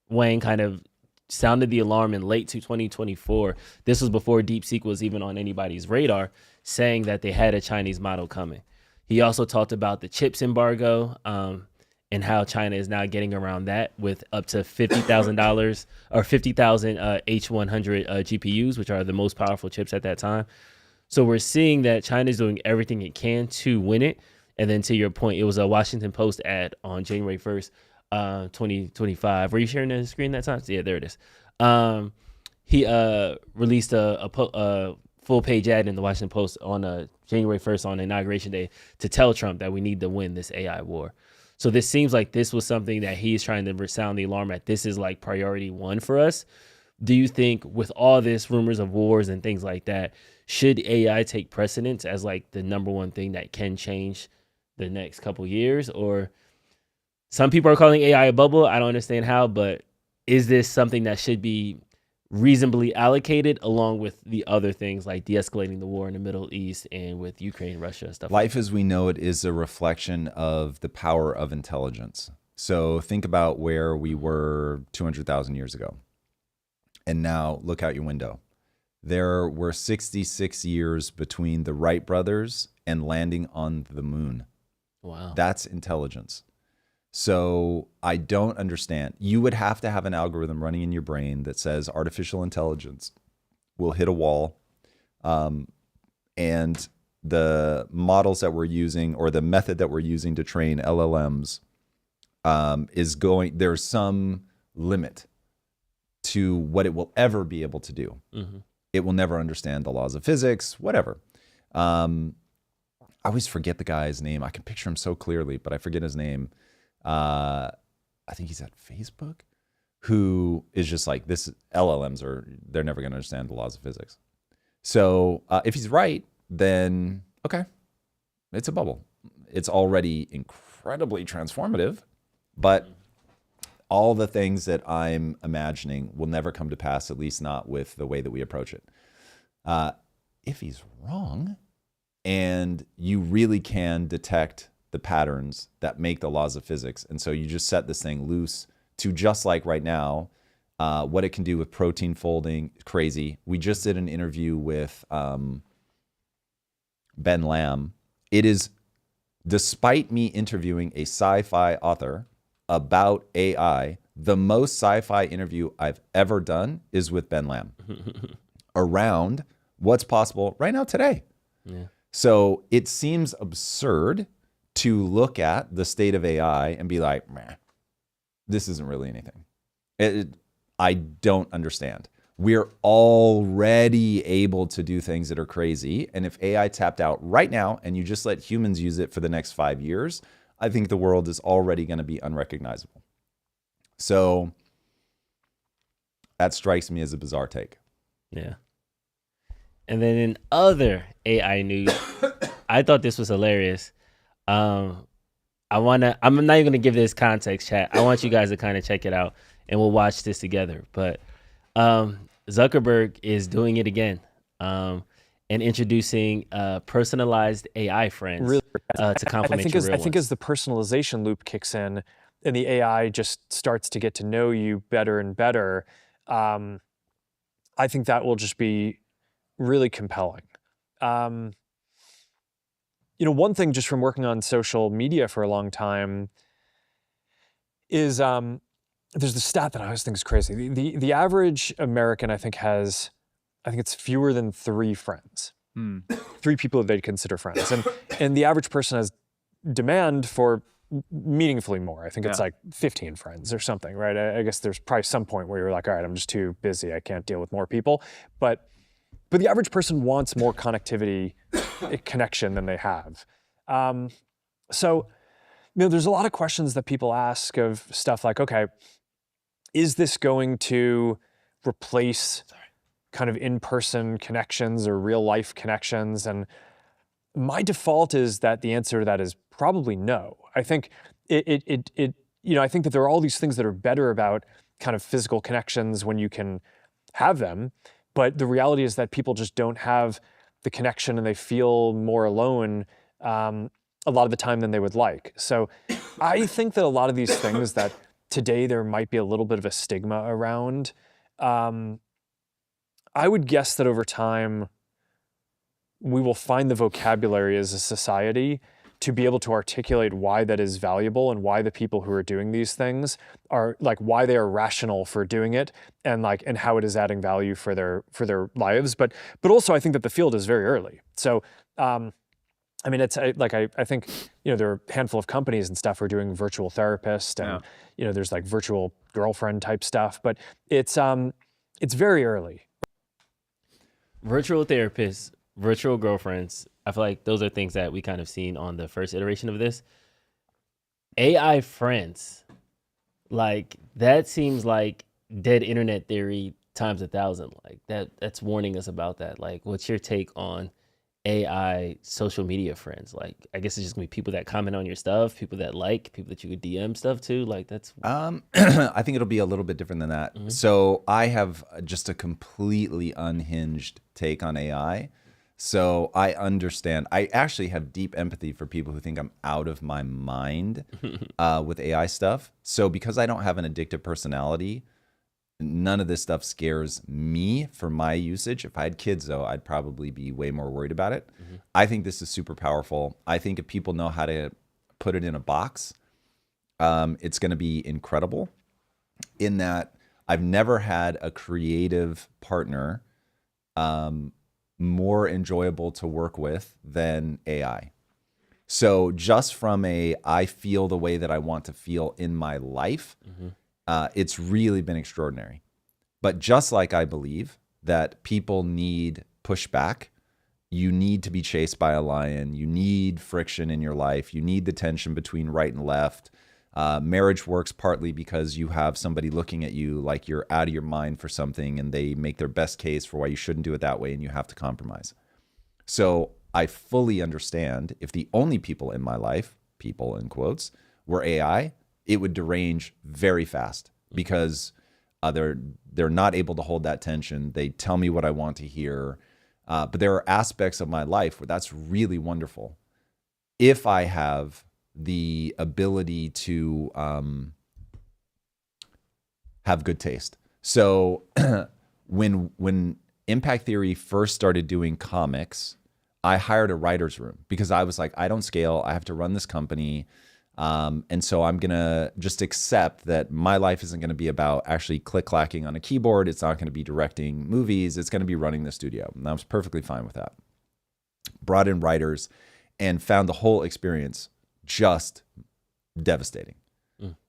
Wang kind of sounded the alarm in late 2024. This was before DeepSeek was even on anybody's radar, saying that they had a Chinese model coming. He also talked about the chips embargo and how China is now getting around that with up to $50,000 or 50,000 H100 GPUs, which are the most powerful chips at that time. So we're seeing that China is doing everything it can to win it. And then to your point, it was a Washington Post ad on January 1st, 2025. Were you sharing the screen that time? Yeah, there it is. He released a full page ad in the Washington Post on January 1st on Inauguration Day to tell Trump that we need to win this AI war. So this seems like this was something that he's trying to sound the alarm at. This is like priority one for us. Do you think with all this rumors of wars and things like that, should AI take precedence as like the number one thing that can change the next couple years? Or some people are calling AI a bubble. I don't understand how, but is this something that should be reasonably allocated along with the other things like de-escalating the war in the Middle East and with Ukraine, Russia, and stuff? Life as we know it is a reflection of the power of intelligence. So think about where we were 200,000 years ago. And now look out your window. There were 66 years between the Wright brothers and landing on the moon. Wow. That's intelligence. So I don't understand. You would have to have an algorithm running in your brain that says artificial intelligence will hit a wall. And the models that we're using, or the method that we're using to train LLMs, there's some limit to what it will ever be able to do. Mm-hmm. It will never understand the laws of physics, whatever. I always forget the guy's name. I can picture him so clearly, but I forget his name. I think he's at Facebook, who is just like, this LLMs they're never going to understand the laws of physics. So if he's right, then okay, it's a bubble. It's already incredibly transformative, but all the things that I'm imagining will never come to pass, at least not with the way that we approach it. If he's wrong, and you really can detect the patterns that make the laws of physics, and so you just set this thing loose to, just like right now, what it can do with protein folding, crazy. We just did an interview with Ben Lamb. It is, despite me interviewing a sci-fi author about AI, the most sci-fi interview I've ever done is with Ben Lamb around what's possible right now today. Yeah. So it seems absurd to look at the state of AI and be like, meh, this isn't really anything. I don't understand. We're already able to do things that are crazy. And if AI tapped out right now and you just let humans use it for the next 5 years, I think the world is already going to be unrecognizable. So that strikes me as a bizarre take. Yeah. And then in other AI news, I thought this was hilarious. I'm not even gonna give this context, chat. I want you guys to kind of check it out, and we'll watch this together. But Zuckerberg is doing it again, and introducing personalized AI friends Really, to complement your real I think ones. as the personalization loop kicks in and the AI just starts to get to know you better and better, I think that will just be really compelling. One thing just from working on social media for a long time is there's the stat that I always think is crazy. The average American, I think it's fewer than 3 friends. 3 people that they'd consider friends. And the average person has demand for meaningfully more. I think it's like 15 friends or something, right? I guess there's probably some point where you're like, all right, I'm just too busy. I can't deal with more people. But the average person wants more connectivity, connection than they have. So there's a lot of questions that people ask of stuff like, okay, is this going to replace kind of in-person connections or real-life connections? And my default is that the answer to that is probably no. I think I think that there are all these things that are better about kind of physical connections when you can have them, but the reality is that people just don't have the connection and they feel more alone a lot of the time than they would like. So I think that a lot of these things that today there might be a little bit of a stigma around, I would guess that over time we will find the vocabulary as a society to be able to articulate why that is valuable and why the people who are doing these things are like, why they are rational for doing it and how it is adding value for their lives. But also I think that the field is very early. So, it's like, I think, there are a handful of companies and stuff who are doing virtual therapist and, there's like virtual girlfriend type stuff, but it's very early. Virtual therapists, virtual girlfriends, I feel like those are things that we kind of seen on the first iteration of this. AI friends, like that seems like dead internet theory times 1,000. Like that's warning us about that. Like, what's your take on AI social media friends? Like, I guess it's just gonna be people that comment on your stuff, people that people that you could DM stuff to. Like, that's I think it'll be a little bit different than that. Mm-hmm. So I have just a completely unhinged take on AI. So I understand. I actually have deep empathy for people who think I'm out of my mind with AI stuff. So because I don't have an addictive personality, none of this stuff scares me for my usage. If I had kids, though, I'd probably be way more worried about it. Mm-hmm. I think this is super powerful. I think if people know how to put it in a box, it's going to be incredible. In that, I've never had a creative partner more enjoyable to work with than AI. So just from I feel the way that I want to feel in my life, it's really been extraordinary. But just like I believe that people need pushback you need to be chased by a lion. You need friction in your life. You need the tension between right and left. Marriage works partly because you have somebody looking at you like you're out of your mind for something, and they make their best case for why you shouldn't do it that way, and you have to compromise. So I fully understand if the only people in my life, people in quotes, were AI, it would derange very fast because they're not able to hold that tension. They tell me what I want to hear. But there are aspects of my life where that's really wonderful. If I have the ability to have good taste. So when Impact Theory first started doing comics, I hired a writer's room because I was like, I don't scale. I have to run this company. And so I'm going to just accept that my life isn't going to be about actually click-clacking on a keyboard. It's not going to be directing movies. It's going to be running the studio. And I was perfectly fine with that. Brought in writers and found the whole experience just devastating.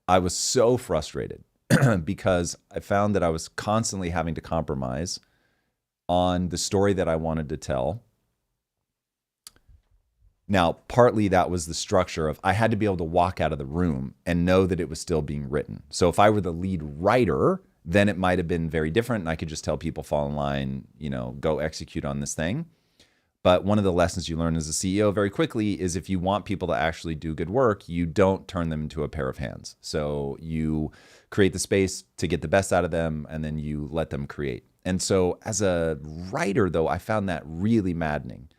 I was so frustrated because I found that I was constantly having to compromise on the story that I wanted to tell. Now, partly that was the structure of I had to be able to walk out of the room and know that it was still being written. So if I were the lead writer, then it might have been very different and I could just tell people, fall in line, go execute on this thing. But one of the lessons you learn as a CEO very quickly is if you want people to actually do good work, you don't turn them into a pair of hands. So you create the space to get the best out of them and then you let them create. And so as a writer, though, I found that really maddening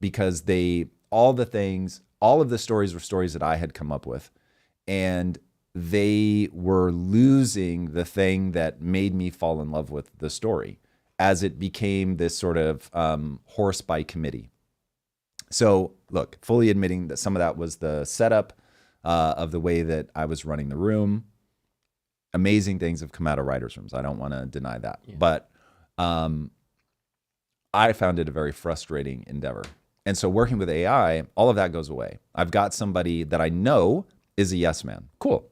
because all of the stories were stories that I had come up with, and they were losing the thing that made me fall in love with the story as it became this sort of horse by committee. So look, fully admitting that some of that was the setup of the way that I was running the room. Amazing things have come out of writers' rooms. I don't want to deny that. Yeah. But I found it a very frustrating endeavor. And so working with AI, all of that goes away. I've got somebody that I know is a yes man. Cool.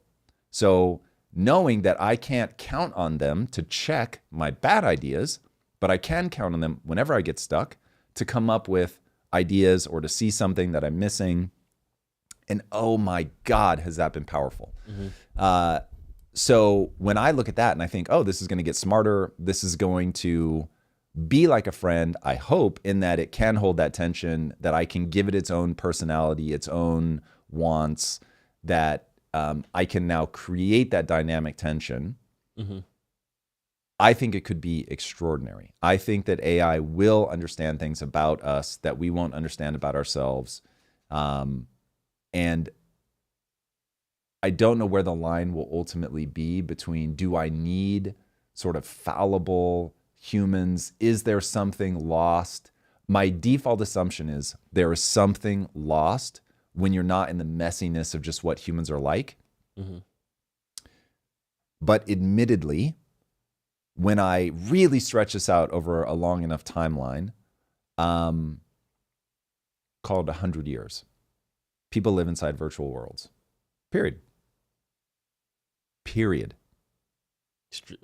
So knowing that I can't count on them to check my bad ideas, but I can count on them whenever I get stuck to come up with ideas or to see something that I'm missing. And oh my God, has that been powerful. So when I look at that and I think, oh, this is going to get smarter, this is going to be like a friend, I hope, in that it can hold that tension, that I can give it its own personality, its own wants, that I can now create that dynamic tension. I think it could be extraordinary. I think that AI will understand things about us that we won't understand about ourselves. And I don't know where the line will ultimately be between, do I need sort of fallible humans? Is there something lost? My default assumption is there is something lost when you're not in the messiness of just what humans are like. But admittedly, when I really stretch this out over a long enough timeline, call it 100 years, people live inside virtual worlds. Period.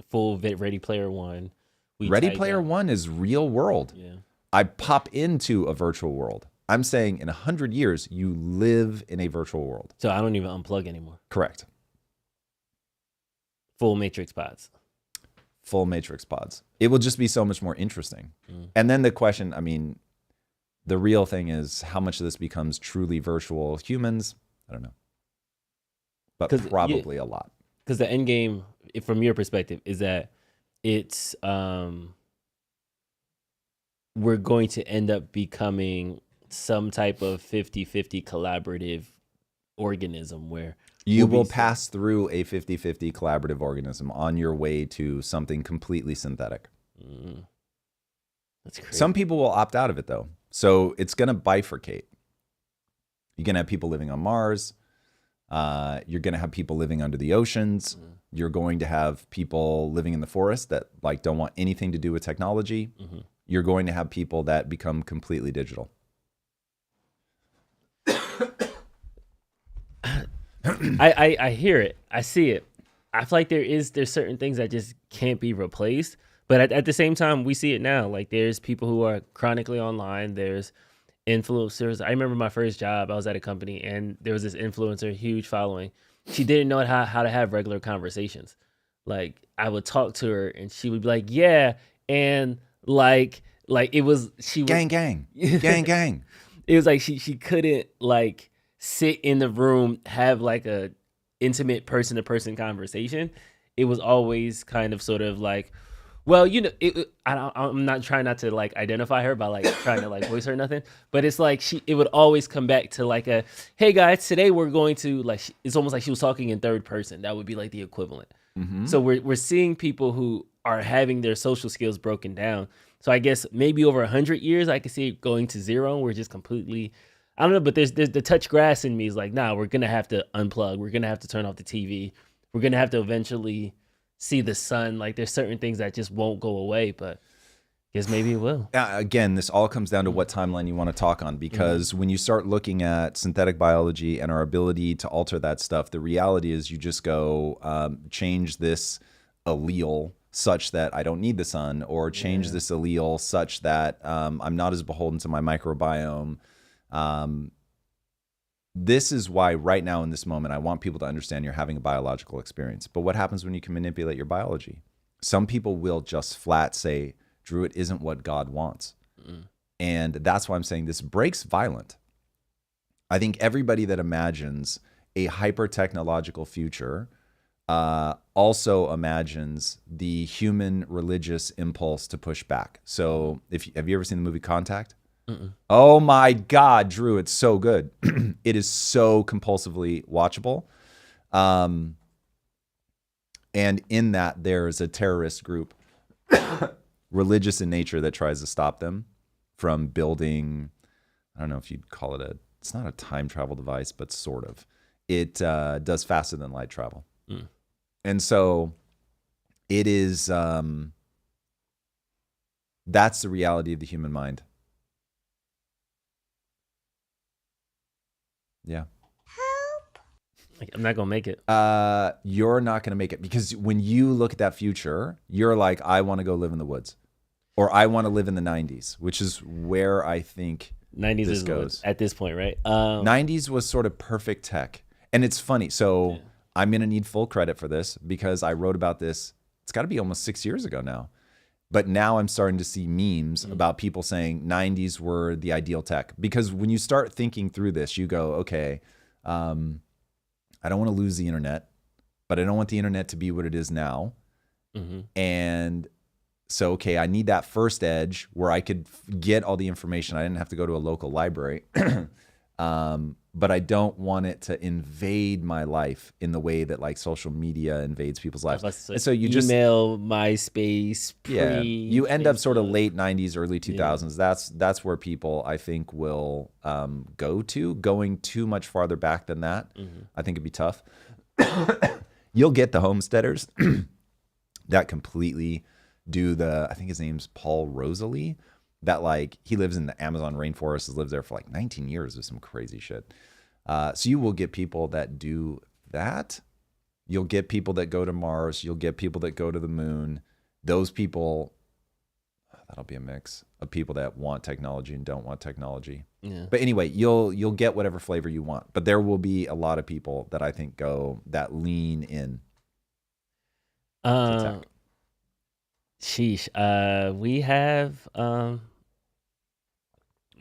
Full Ready Player One. Ready Player One is real world. Yeah. I pop into a virtual world. I'm saying in 100 years, you live in a virtual world. So I don't even unplug anymore. Correct. Full Matrix pods. Full Matrix pods. It will just be so much more interesting. And then the question, the real thing is how much of this becomes truly virtual humans? I don't know. But probably a lot. Because the end game, from your perspective, is that it's we're going to end up becoming some type of 50-50 collaborative organism where you will pass through a 50-50 collaborative organism on your way to something completely synthetic. That's crazy. Some people will opt out of it, though. So it's going to bifurcate. You're going to have people living on Mars. You're going to have people living under the oceans. You're going to have people living in the forest that don't want anything to do with technology. You're going to have people that become completely digital. I hear it. I see it. I feel like there's certain things that just can't be replaced. But at the same time, we see it now. Like there's people who are chronically online. There's influencers. I remember my first job. I was at a company, and there was this influencer, huge following. She didn't know how to have regular conversations. Like I would talk to her, and she would be like, "Yeah," and like it was she was, gang, gang. It was like she couldn't like sit in the room, have like a intimate person to person conversation. It was always kind of sort of like, well, I'm not trying not to like identify her by like trying to like voice her or nothing, but it's like it would always come back to like a, hey guys, today we're going to like, it's almost like she was talking in third person. That would be like the equivalent. Mm-hmm. So we're seeing people who are having their social skills broken down. So I guess maybe over 100 years, I could see it going to zero. We're just completely, I don't know, but there's the touch grass in me is like, nah, we're going to have to unplug. We're going to have to turn off the TV. We're going to have to eventually see the sun. Like there's certain things that just won't go away, but I guess maybe it will. Again, this all comes down to what timeline you want to talk on, because when you start looking at synthetic biology and our ability to alter that stuff, the reality is you just go change this allele such that I don't need the sun, or change this allele such that I'm not as beholden to my microbiome. This is why right now in this moment, I want people to understand you're having a biological experience. But what happens when you can manipulate your biology? Some people will just flat say, Drew, it isn't what God wants. And that's why I'm saying this breaks violent. I think everybody that imagines a hyper-technological future also imagines the human religious impulse to push back. So have you ever seen the movie Contact? Oh my God, Drew, it's so good. It is so compulsively watchable. And in that, there's a terrorist group, religious in nature, that tries to stop them from building, I don't know if you'd call it it's not a time travel device, but sort of. It does faster than light travel. And so it is, that's the reality of the human mind. Yeah. Like, I'm not going to make it. You're not going to make it, because when you look at that future, you're like, I want to go live in the woods, or I want to live in the 90s, which is where I think 90s this is goes. At this point, right? 90s was sort of perfect tech. And it's funny. So I'm going to need full credit for this, because I wrote about this. It's got to be almost 6 years ago now. But now I'm starting to see memes about people saying 90s were the ideal tech. Because when you start thinking through this, you go, okay, I don't want to lose the internet, but I don't want the internet to be what it is now. And so, okay, I need that first edge where I could get all the information. I didn't have to go to a local library. But I don't want it to invade my life in the way that like social media invades people's lives. And so you just email, MySpace, you end up sort of late 90s, early 2000s. That's where people, I think, will go to. Going too much farther back than that, I think it'd be tough. You'll get the homesteaders that completely do I think his name's Paul Rosalie, that like he lives in the Amazon rainforest, has lived there for like 19 years or some crazy shit. So you will get people that do that. You'll get people that go to Mars. You'll get people that go to the moon. Those people, that'll be a mix of people that want technology and don't want technology. But anyway, you'll get whatever flavor you want. But there will be a lot of people that I think that lean in to tech. Sheesh. We have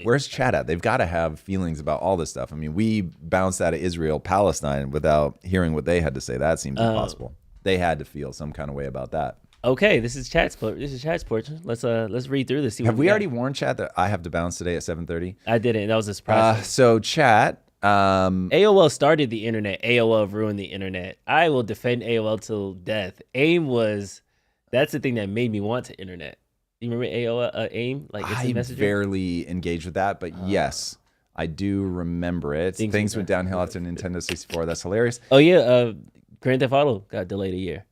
Where's Chad at? They've got to have feelings about all this stuff. I mean, we bounced out of Israel, Palestine without hearing what they had to say. That seems impossible. They had to feel some kind of way about that. Okay, this is Chat's portion. Let's read through this. Have we already warned Chad that I have to bounce today at 7:30? I didn't. That was a surprise. So Chad, AOL started the internet. AOL ruined the internet. I will defend AOL till death. That's the thing that made me want the internet. You remember AOL, AIM? Like I barely engaged with that, but yes, I do remember it. Things went downhill after Nintendo 64. That's hilarious. Oh yeah, Grand Theft Auto got delayed a year.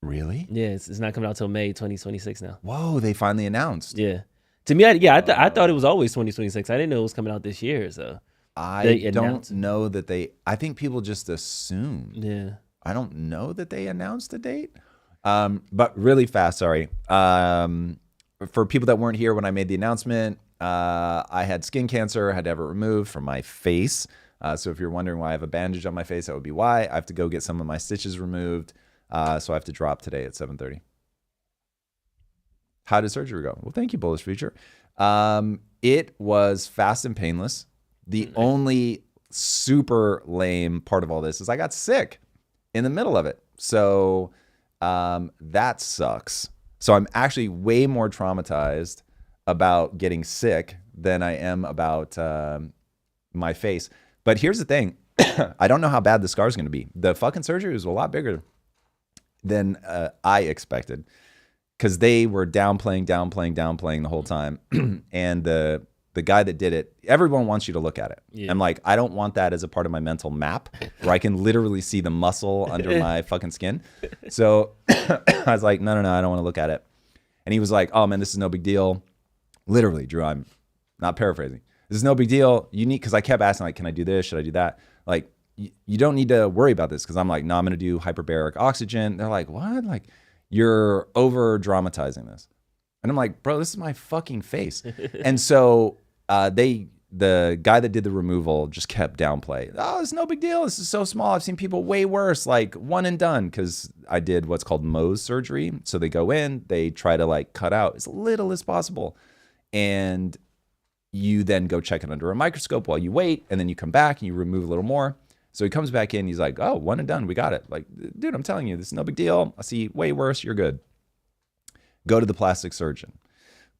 Really? Yeah, it's not coming out till May 2026 now. Whoa, they finally announced. Yeah. To me, I thought it was always 2026. I didn't know it was coming out this year. So I don't know that I think people just assumed. Yeah. I don't know that they announced a date. But really fast, sorry. For people that weren't here when I made the announcement, I had skin cancer. I had to have it removed from my face. So if you're wondering why I have a bandage on my face, that would be why. I have to go get some of my stitches removed. So I have to drop today at 7:30. How did surgery go? Well, thank you, Bullish Future. It was fast and painless. The only super lame part of all this is I got sick in the middle of it. So that sucks. So I'm actually way more traumatized about getting sick than I am about my face. But here's the thing. I don't know how bad the scar is going to be. The fucking surgery was a lot bigger than I expected because they were downplaying the whole time. And the guy that did it, everyone wants you to look at it. Yeah. I'm like, I don't want that as a part of my mental map where I can literally see the muscle under my fucking skin. So I was like, no, I don't want to look at it. And he was like, oh man, this is no big deal. Literally, Drew, I'm not paraphrasing. This is no big deal. You need, because I kept asking, like, can I do this? Should I do that? Like, you don't need to worry about this because I'm like, no, I'm going to do hyperbaric oxygen. They're like, what? Like, you're over dramatizing this. And I'm like, bro, this is my fucking face. And so the guy that did the removal just kept downplay. Oh, it's no big deal. This is so small. I've seen people way worse, like one and done, because I did what's called Mohs surgery. So they go in, they try to like cut out as little as possible. And you then go check it under a microscope while you wait. And then you come back and you remove a little more. So he comes back in. He's like, oh, one and done. We got it. Like, dude, I'm telling you, this is no big deal. I see way worse. You're good. Go to the plastic surgeon.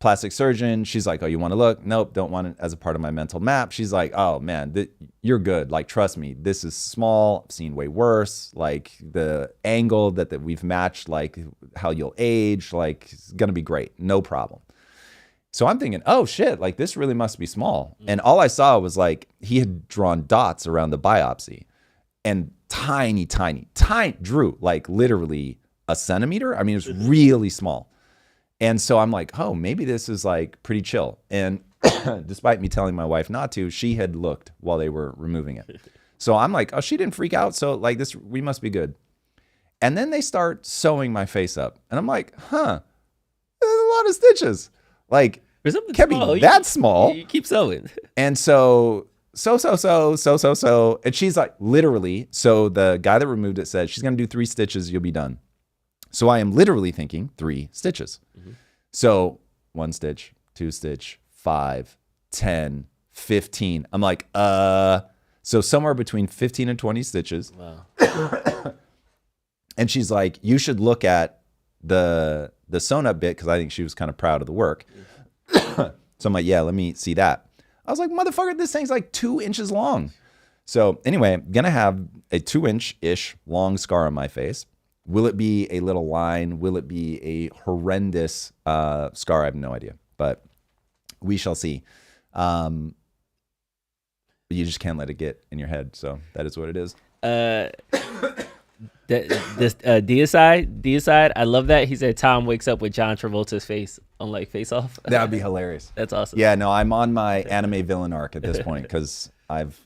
Plastic surgeon, she's like, oh, you want to look? Nope, don't want it as a part of my mental map. She's like, oh man, you're good. Like, trust me, this is small. I've seen way worse. Like the angle that we've matched, like how you'll age, like it's going to be great. No problem. So I'm thinking, oh shit, like this really must be small. And all I saw was like, he had drawn dots around the biopsy and tiny, Drew, like literally a centimeter. I mean, it was really small. And so I'm like, oh, maybe this is like pretty chill. And despite me telling my wife not to, she had looked while they were removing it. So I'm like, oh, she didn't freak out. So like this, we must be good. And then they start sewing my face up. And I'm like, there's a lot of stitches. Like, can't be that small. You keep sewing. And so. And she's like, literally, so the guy that removed it said, she's going to do 3 stitches. You'll be done. So I am literally thinking 3 stitches. Mm-hmm. So 1 stitch, 2 stitch, 5, 10, 15. I'm like, so somewhere between 15 and 20 stitches. Wow. And she's like, you should look at the sewn up bit because I think she was kind of proud of the work. So I'm like, yeah, let me see that. I was like, motherfucker, this thing's like 2 inches long. So anyway, I'm going to have a 2-inch-ish long scar on my face. Will it be a little line? Will it be a horrendous scar? I have no idea, but we shall see. You just can't let it get in your head. So that is what it is. This Deicide, I love that. He said Tom wakes up with John Travolta's face on like Face Off. That would be hilarious. That's awesome. Yeah, no, I'm on my anime villain arc at this point because I've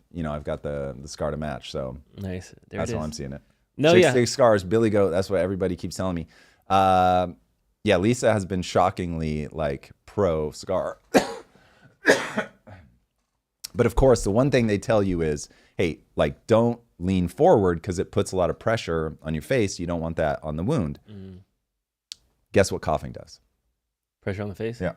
got the scar to match. So nice. That's how I'm seeing it. No, 6 scars, Billy Goat. That's what everybody keeps telling me. Yeah, Lisa has been shockingly like pro scar. But of course, the one thing they tell you is, hey, like don't lean forward because it puts a lot of pressure on your face. You don't want that on the wound. Mm. Guess what coughing does? Pressure on the face? Yeah.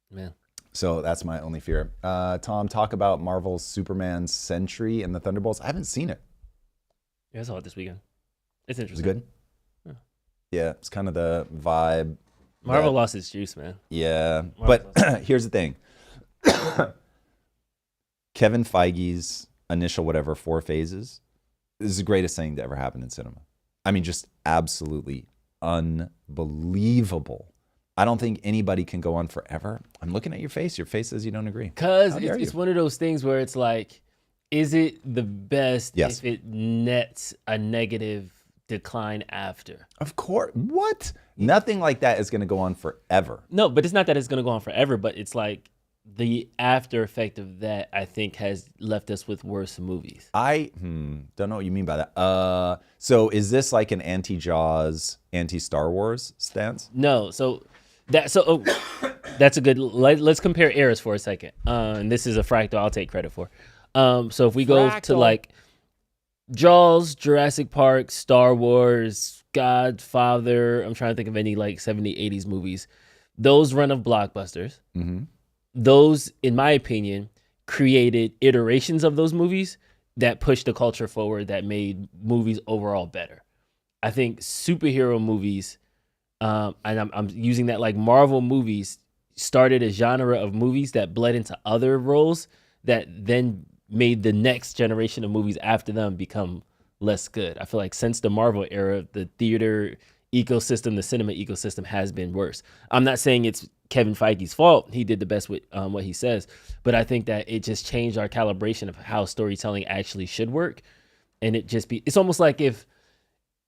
Man. So that's my only fear. Tom, talk about Marvel's Superman Sentry and the Thunderbolts. I haven't seen it. Yeah, I saw it this weekend. It's interesting. Is it good? Yeah, it's kind of the vibe. Marvel lost its juice, man. Yeah, but here's the thing. Kevin Feige's initial 4 phases is the greatest thing to ever happen in cinema. I mean, just absolutely unbelievable. I don't think anybody can go on forever. I'm looking at your face. Your face says you don't agree. Because it's one of those things where it's like, is it the best if it nets a negative decline after? Of course. What? Nothing like that is going to go on forever. No, but it's not that it's going to go on forever, but it's like the after effect of that, I think, has left us with worse movies. I don't know what you mean by that. So is this like an anti-Jaws, anti-Star Wars stance? No, that's a good. Let's compare eras for a second. And this is a fractal I'll take credit for. So if we go to Fractal. like Jaws, Jurassic Park, Star Wars, Godfather, I'm trying to think of any like 70s, 80s movies. Those run of blockbusters. Mm-hmm. Those, in my opinion, created iterations of those movies that pushed the culture forward, that made movies overall better. I think superhero movies, and I'm using that, like Marvel movies, started a genre of movies that bled into other roles that then made the next generation of movies after them become less good. I feel like since the Marvel era, the theater ecosystem, the cinema ecosystem has been worse. I'm not saying it's Kevin Feige's fault. He did the best with what he says, but I think that it just changed our calibration of how storytelling actually should work. And it's almost like if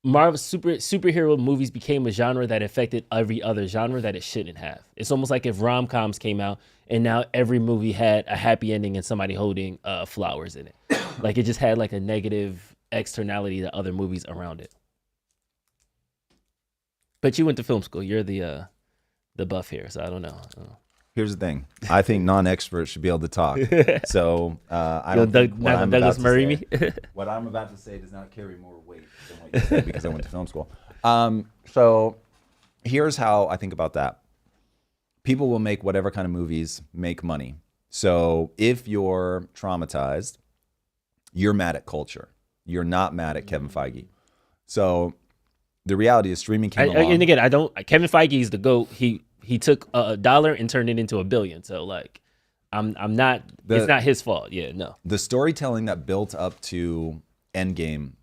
Marvel superhero movies became a genre that affected every other genre that it shouldn't have. It's almost like if rom-coms came out and now every movie had a happy ending and somebody holding flowers in it. Like it just had like a negative externality to other movies around it. But you went to film school. You're the buff here, so I don't know. Here's the thing. I think non-experts should be able to talk. So I don't think what I'm Douglas about Murray to say, what I'm about to say does not carry more weight than what you said because I went to film school. So here's how I think about that. People will make whatever kind of movies make money. So if you're traumatized, you're mad at culture. You're not mad at Kevin Feige. So the reality is streaming came along. And again, Kevin Feige is the GOAT. He took $1 and turned it into $1 billion. So like, I'm not. It's not his fault. Yeah, no. The storytelling that built up to Endgame,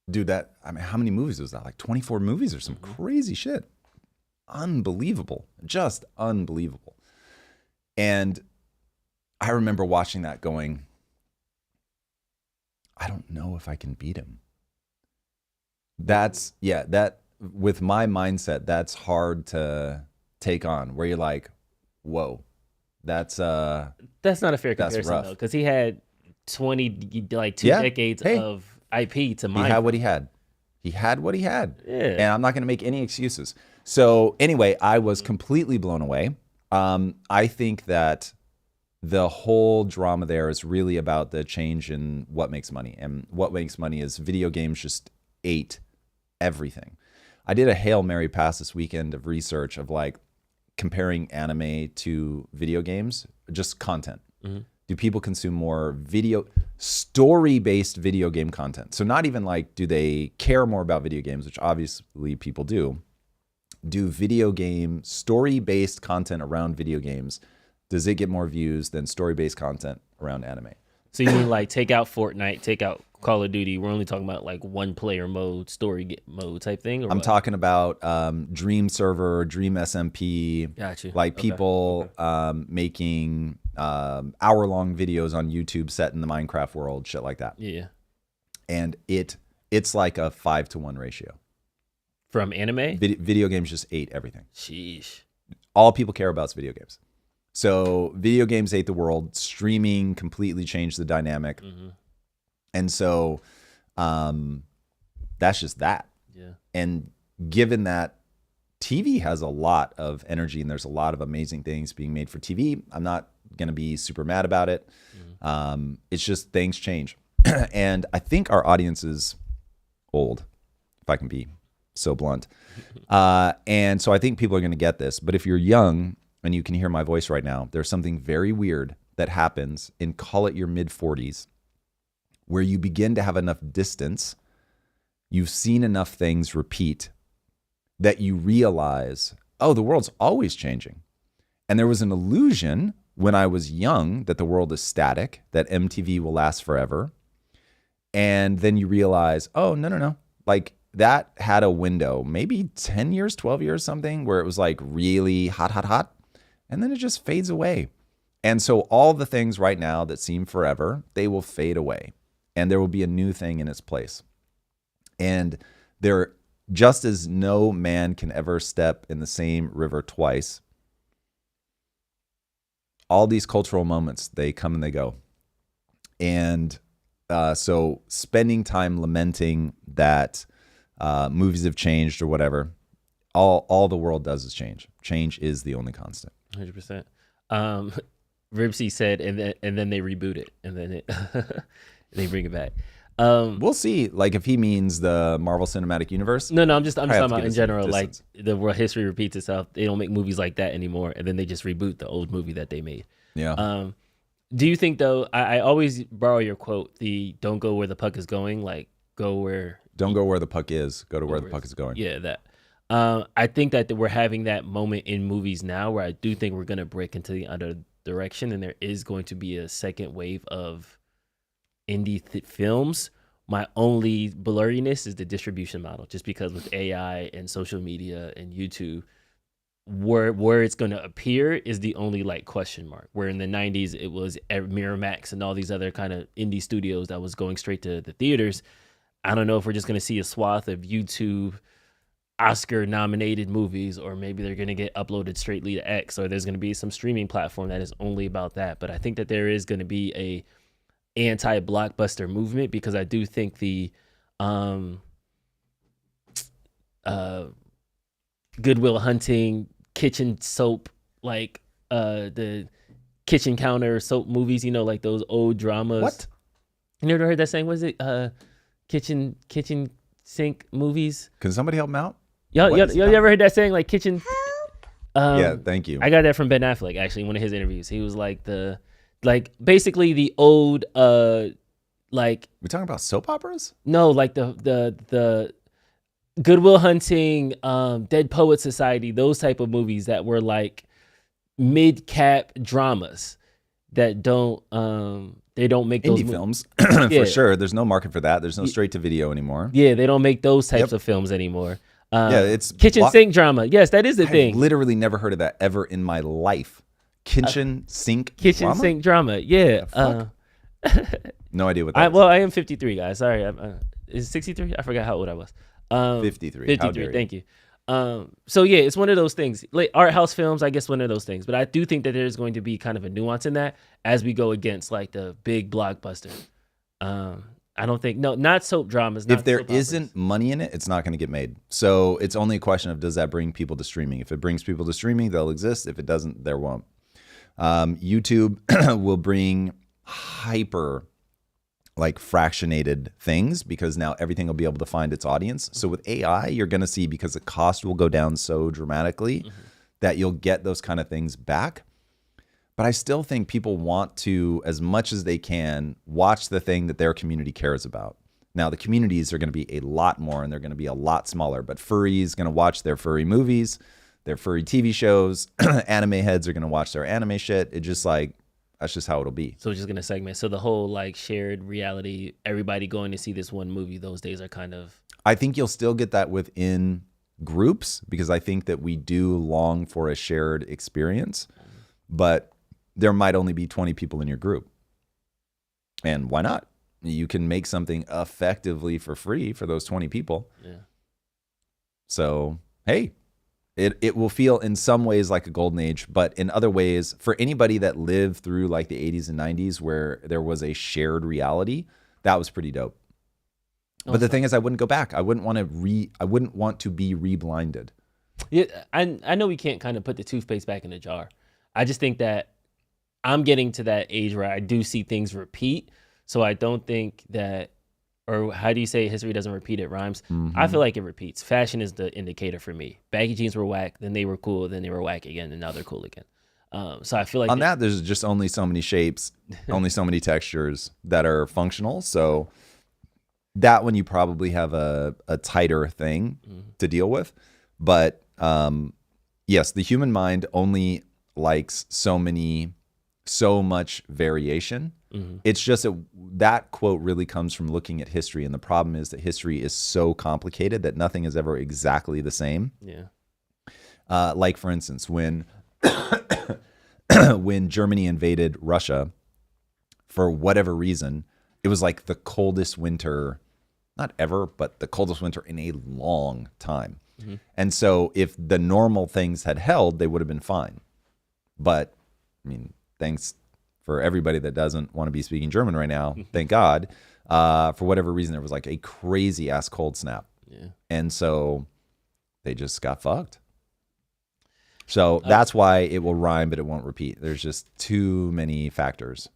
dude. How many movies was that? Like 24 movies or some crazy shit. Unbelievable, just unbelievable. And I remember watching that, going, I don't know if I can beat him. That with my mindset, that's hard to take on, where you're like, whoa, that's not a fair comparison though, because he had 2 decades of IP to mine. He had what he had. He had what he had. Yeah. And I'm not going to make any excuses. So anyway, I was completely blown away. I think that the whole drama there is really about the change in what makes money. And what makes money is video games just ate everything. I did a Hail Mary pass this weekend of research of like comparing anime to video games, just content. Mm-hmm. Do people consume more story-based video game content? So not even like, do they care more about video games, which obviously people do. Do video game story-based content around video games, does it get more views than story-based content around anime? So you mean like take out Fortnite, take out Call of Duty? We're only talking about like one player mode, story mode type thing? Or I'm what? talking about Dream Server, Dream SMP. Got you. Like people making hour-long videos on YouTube set in the Minecraft world, shit like that. Yeah. And it's like a 5-to-1 ratio. From anime? Video games just ate everything. Sheesh. All people care about is video games. So video games ate the world. Streaming completely changed the dynamic. Mm-hmm. And so that's just that. Yeah. And given that TV has a lot of energy and there's a lot of amazing things being made for TV, I'm not going to be super mad about it. Mm-hmm. It's just things change. And I think our audience is old, if I can be so blunt. And so I think people are going to get this. But if you're young and you can hear my voice right now, there's something very weird that happens in, call it your mid-40s, where you begin to have enough distance, you've seen enough things repeat, that you realize, oh, the world's always changing. And there was an illusion when I was young that the world is static, that MTV will last forever. And then you realize, oh, no. Like that had a window, maybe 10 years, 12 years, something, where it was like really hot. And then it just fades away. And so all the things right now that seem forever, they will fade away. And there will be a new thing in its place. And there, just as no man can ever step in the same river twice, all these cultural moments, they come and they go. And so spending time lamenting that movies have changed or whatever, all the world does is change. Change is the only constant. 100%. Ribsy said, and then they reboot it, and then they bring it back. We'll see. Like if he means the Marvel Cinematic Universe. No, I'm just talking about in general. Like the world history repeats itself. They don't make movies like that anymore, and then they just reboot the old movie that they made. Yeah. Do you think though? I always borrow your quote: "The don't go where the puck is going, like go where." Don't go where the puck is. Go to where the puck is going. Yeah, that. I think that we're having that moment in movies now, where I do think we're gonna break into the other direction, and there is going to be a second wave of indie films. My only blurriness is the distribution model, just because with AI and social media and YouTube, where it's going to appear is the only like question mark. Where in the 90s it was Miramax and all these other kind of indie studios that was going straight to the theaters. I don't know if we're just going to see a swath of YouTube Oscar nominated movies, or maybe they're going to get uploaded straightly to X, or there's going to be some streaming platform that is only about that. But I think that there is going to be a anti-blockbuster movement, because I do think the Goodwill Hunting, kitchen soap, like the kitchen counter soap movies, like those old dramas. What? You never heard that saying? Was it kitchen sink movies? Can somebody help me out? Y'all ever heard that saying, like kitchen? Yeah, thank you. I got that from Ben Affleck, actually, in one of his interviews. He was like basically the old like. We talking about soap operas? No, like the Goodwill Hunting, Dead Poet Society, those type of movies that were like mid-cap dramas that don't they don't make those indie films Yeah. for sure. There's no market for that. There's no straight to video anymore. Yeah, they don't make those types of films anymore. Yeah, it's kitchen sink drama. Yes, that is the thing. I've literally never heard of that ever in my life. Kitchen sink drama. Yeah. No idea what that is. Well, I am 53, guys. Sorry. Is it 63? I forgot how old I was. 53. 53. Thank you. So yeah, it's one of those things. Like art house films, I guess one of those things. But I do think that there's going to be kind of a nuance in that as we go against like the big blockbuster. I don't think not soap dramas. If there isn't money in it, it's not going to get made. So it's only a question of, does that bring people to streaming? If it brings people to streaming, they'll exist. If it doesn't, there won't. YouTube will bring hyper like fractionated things, because now everything will be able to find its audience. So with AI, you're going to see, because the cost will go down so dramatically, that you'll get those kind of things back. But I still think people want to, as much as they can, watch the thing that their community cares about. Now, the communities are going to be a lot more, and they're going to be a lot smaller. But furries going to watch their furry movies, their furry TV shows. Anime heads are going to watch their anime shit. It just like, that's just how it'll be. So we're just going to segment. So the whole like shared reality, everybody going to see this one movie, those days are kind of... I think you'll still get that within groups, because I think that we do long for a shared experience. But there might only be 20 people in your group. And why not? You can make something effectively for free for those 20 people. Yeah. So, hey, it will feel in some ways like a golden age, but in other ways, for anybody that lived through like the 80s and 90s where there was a shared reality, that was pretty dope. But the thing is, I wouldn't go back. I wouldn't want to be re-blinded. Yeah, I know we can't kind of put the toothpaste back in the jar. I just think that I'm getting to that age where I do see things repeat. So I don't think that, or how do you say history doesn't repeat, it rhymes? I feel like it repeats. Fashion is the indicator for me. Baggy jeans were whack, then they were cool, then they were whack again, and now they're cool again. So I feel like... that, there's just only so many shapes, only so many textures that are functional. So that one you probably have a tighter thing to deal with. But yes, the human mind only likes so much variation. It's just that quote really comes from looking at history. And the problem is that history is so complicated that nothing is ever exactly the same. Yeah. Like, for instance, when Germany invaded Russia, for whatever reason, it was like the coldest winter, not ever, but the coldest winter in a long time. And so if the normal things had held, they would have been fine. But I mean, thanks for everybody that doesn't want to be speaking German right now. Thank God. For whatever reason, there was like a crazy ass cold snap. Yeah. And so they just got fucked. So that's why it will rhyme, but it won't repeat. There's just too many factors.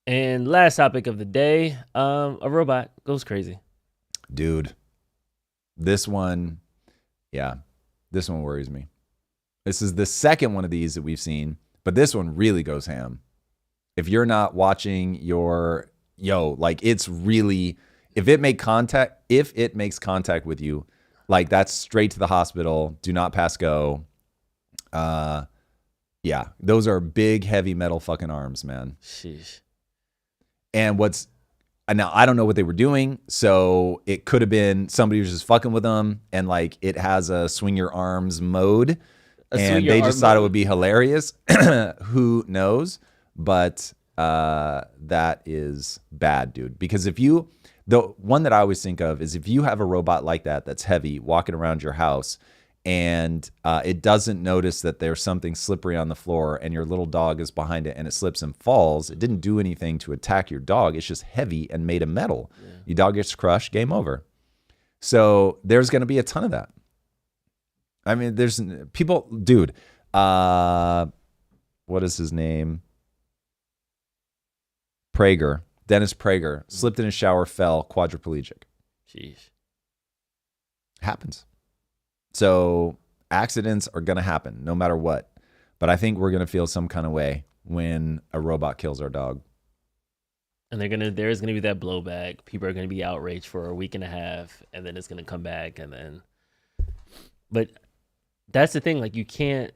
And last topic of the day, a robot goes crazy. Dude, this one worries me. This is the second one of these that we've seen, but this one really goes ham. If you're not watching it's really, if it makes contact with you, like that's straight to the hospital. Do not pass go. Those are big, heavy metal fucking arms, man. Sheesh. And now I don't know what they were doing, so it could have been somebody was just fucking with them, and like it has a swing your arms mode, and they just thought it would be hilarious. Who knows? But that is bad, dude. Because the one that I always think of is if you have a robot like that that's heavy walking around your house, and it doesn't notice that there's something slippery on the floor and your little dog is behind it and it slips and falls, it didn't do anything to attack your dog. It's just heavy and made of metal. Yeah. Your dog gets crushed, game over. So there's going to be a ton of that. I mean, there's people, dude, what is his name? Dennis Prager, slipped in a shower, fell, quadriplegic. Jeez. Happens. So accidents are going to happen no matter what. But I think we're going to feel some kind of way when a robot kills our dog. And there's going to be that blowback. People are going to be outraged for a week and a half, and then it's going to come back. But that's the thing. Like, you can't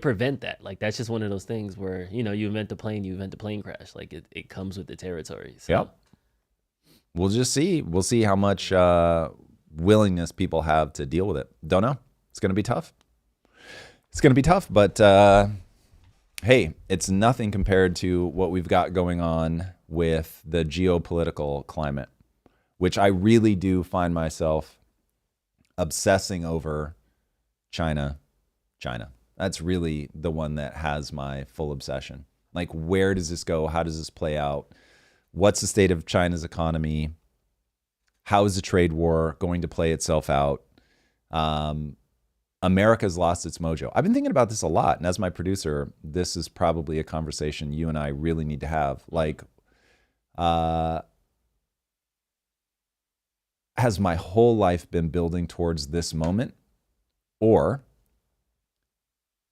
prevent that. Like, that's just one of those things where, you invent the plane crash. Like, it comes with the territory. So. Yep. We'll just see. We'll see how much willingness people have to deal with it. Don't know. It's going to be tough. But hey, it's nothing compared to what we've got going on with the geopolitical climate, which I really do find myself obsessing over. China. That's really the one that has my full obsession. Like, where does this go? How does this play out? What's the state of China's economy? How is the trade war going to play itself out? America's lost its mojo. I've been thinking about this a lot. And as my producer, this is probably a conversation you and I really need to have. Like, has my whole life been building towards this moment? Or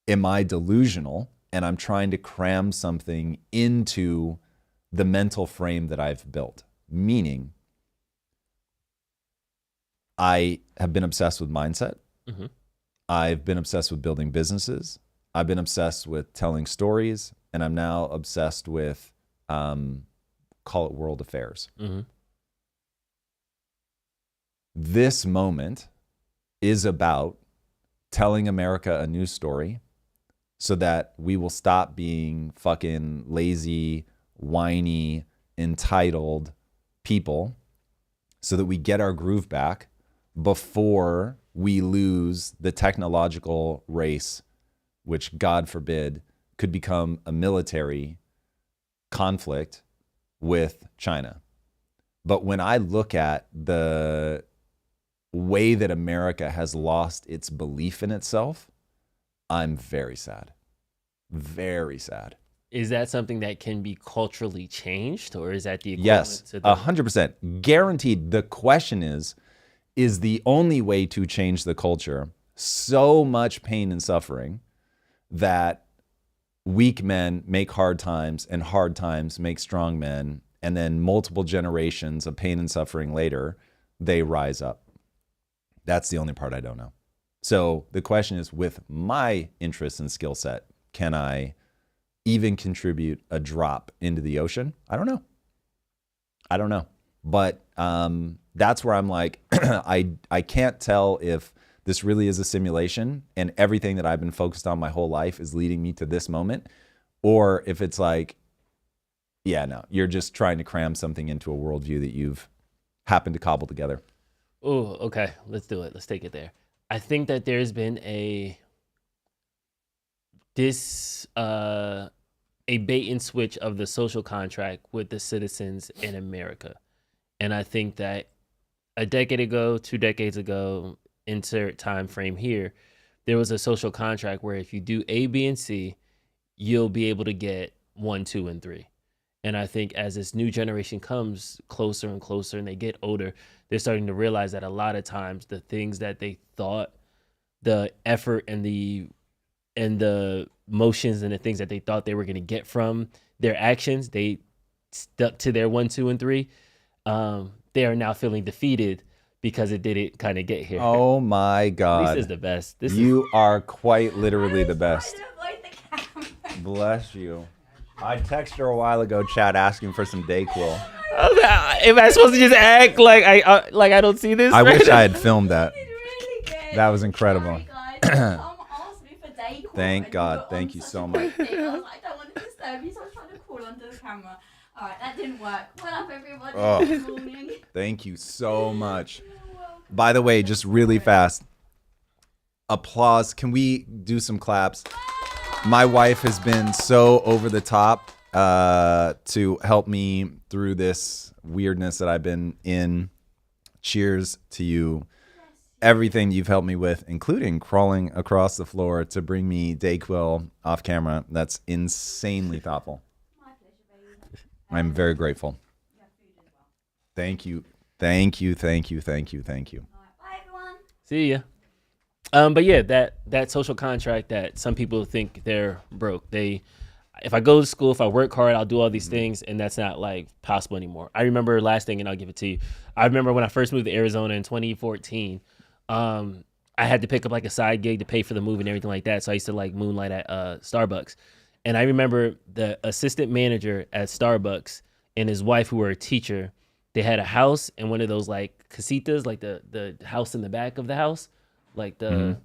am I delusional and I'm trying to cram something into the mental frame that I've built? Meaning, I have been obsessed with mindset. Mm-hmm. I've been obsessed with building businesses. I've been obsessed with telling stories. And I'm now obsessed with, call it world affairs. Mm-hmm. This moment is about telling America a new story so that we will stop being fucking lazy, whiny, entitled people, so that we get our groove back before we lose the technological race, which, God forbid, could become a military conflict with China. But when I look at the way that America has lost its belief in itself, I'm very sad. Very sad. Is that something that can be culturally changed, or is that the equivalent? Yes, 100%. Guaranteed. The question is the only way to change the culture so much pain and suffering that weak men make hard times and hard times make strong men, and then multiple generations of pain and suffering later, they rise up? That's the only part I don't know. So the question is, with my interest and skill set, can I even contribute a drop into the ocean? I don't know. But that's where I'm like, I can't tell if this really is a simulation and everything that I've been focused on my whole life is leading me to this moment, or if it's like, yeah, no, you're just trying to cram something into a worldview that you've happened to cobble together. Oh, okay. Let's do it. Let's take it there. I think that there's been this a bait and switch of the social contract with the citizens in America. And I think that a decade ago, 2 decades ago, insert time frame here, there was a social contract where if you do A, B, and C, you'll be able to get 1, 2, and 3. And I think as this new generation comes closer and closer and they get older, they're starting to realize that a lot of times the things that they thought, the effort and the motions and the things that they thought they were going to get from their actions, they stuck to their 1, 2, and 3. They are now feeling defeated because it didn't kind of get here. Oh my God. This is the best. You are quite literally the best. Bless you. I texted her a while ago, Chad, asking for some Dayquil. Am I supposed to just act like I don't see this? I wish I had filmed that. Really good. That was incredible. Sorry, guys. Tom asked me for Dayquil. Thank and God. you were Thank on you such so a much. big thing. I was like, I don't want to disturb you, so I was trying to call onto the camera. All right, that didn't work. What up, everybody? Oh. Good morning. Thank you so much. You're welcome. By the way, just really fast, applause. Can we do some claps? My wife has been so over the top to help me through this weirdness that I've been in. Cheers to you. Everything you've helped me with, including crawling across the floor to bring me Dayquil off camera. That's insanely thoughtful. My pleasure, baby. I'm very grateful. You have food as well. Thank you. Thank you. Thank you. Thank you. Thank you. All right, bye, everyone. See ya. But yeah, that social contract that some people think they're broke. If I go to school, if I work hard, I'll do all these things, and that's not like possible anymore. I remember last thing, and I'll give it to you. I remember when I first moved to Arizona in 2014. I had to pick up like a side gig to pay for the move and everything like that. So I used to like moonlight at Starbucks. And I remember the assistant manager at Starbucks and his wife, who were a teacher, they had a house and one of those like casitas, like the house in the back of the house, like the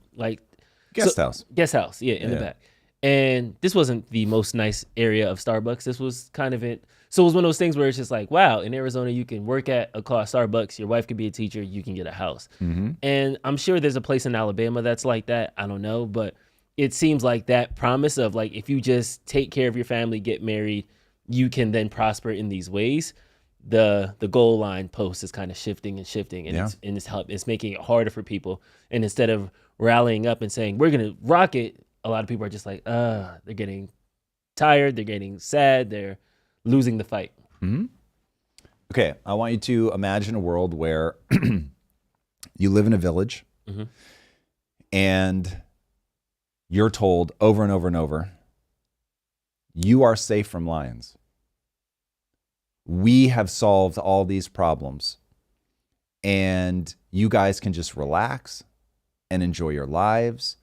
Guest house. Guest house, yeah, in the back. And this wasn't the most nice area of Starbucks. This was kind of it. So it was one of those things where it's just like, wow, in Arizona, you can work at a Starbucks. Your wife could be a teacher. You can get a house. And I'm sure there's a place in Alabama that's like that. I don't know. But it seems like that promise of like, if you just take care of your family, get married, you can then prosper in these ways. The goal line post is kind of shifting and shifting. And it's making it harder for people. And instead of rallying up and saying, we're going to rock it, a lot of people are just like, they're getting tired. They're getting sad. They're losing the fight. Okay, I want you to imagine a world where you live in a village and you're told over and over and over, you are safe from lions. We have solved all these problems and you guys can just relax and enjoy your lives.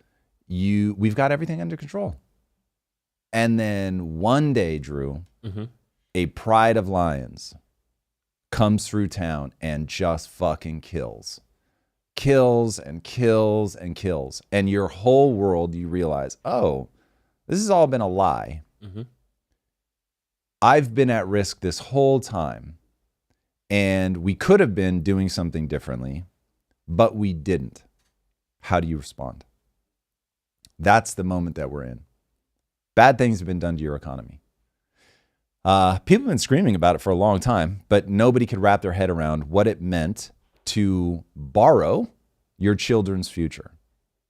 We've got everything under control. And then one day, Drew, a pride of lions comes through town and just fucking kills and kills and kills. And your whole world, you realize, oh, this has all been a lie. I've been at risk this whole time. And we could have been doing something differently, but we didn't. How do you respond? That's the moment that we're in. Bad things have been done to your economy. People have been screaming about it for a long time, but nobody could wrap their head around what it meant to borrow your children's future.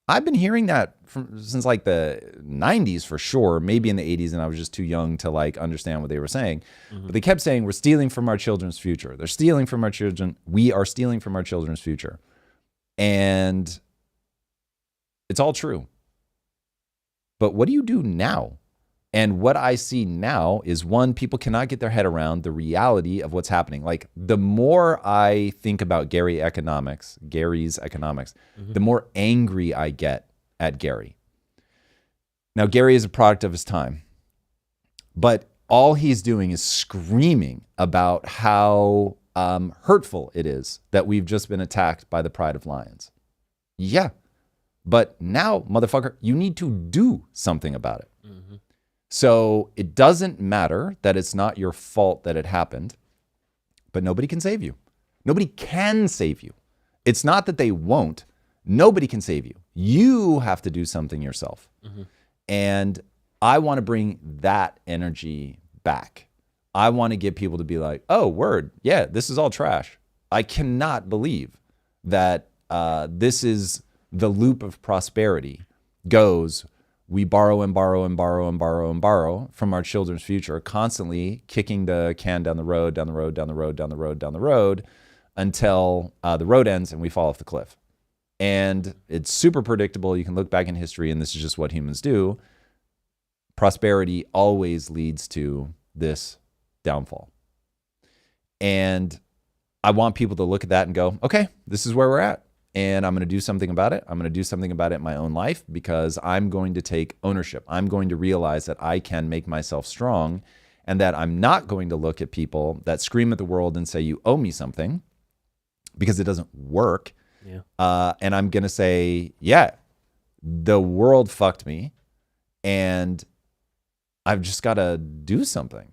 I've been hearing that since like the 90s for sure, maybe in the 80s, and I was just too young to like understand what they were saying. But they kept saying, we're stealing from our children's future. They're stealing from our children. We are stealing from our children's future. And it's all true. But what do you do now? And what I see now is, one, people cannot get their head around the reality of what's happening. Like, the more I think about Gary's economics, the more angry I get at Gary. Now, Gary is a product of his time, but all he's doing is screaming about how hurtful it is that we've just been attacked by the pride of lions. Yeah. But now, motherfucker, you need to do something about it. So it doesn't matter that it's not your fault that it happened, but nobody can save you. Nobody can save you. It's not that they won't. Nobody can save you. You have to do something yourself. And I want to bring that energy back. I want to get people to be like, oh, word, yeah, this is all trash. I cannot believe that this is the loop of prosperity goes. We borrow and borrow and borrow and borrow and borrow from our children's future, constantly kicking the can down the road, down the road, down the road, down the road, down the road, until the road ends and we fall off the cliff. And it's super predictable. You can look back in history, and this is just what humans do. Prosperity always leads to this downfall. And I want people to look at that and go, okay, this is where we're at. And I'm going to do something about it. I'm going to do something about it in my own life, because I'm going to take ownership. I'm going to realize that I can make myself strong, and that I'm not going to look at people that scream at the world and say, you owe me something, because it doesn't work. Yeah. And I'm going to say, yeah, the world fucked me, and I've just got to do something.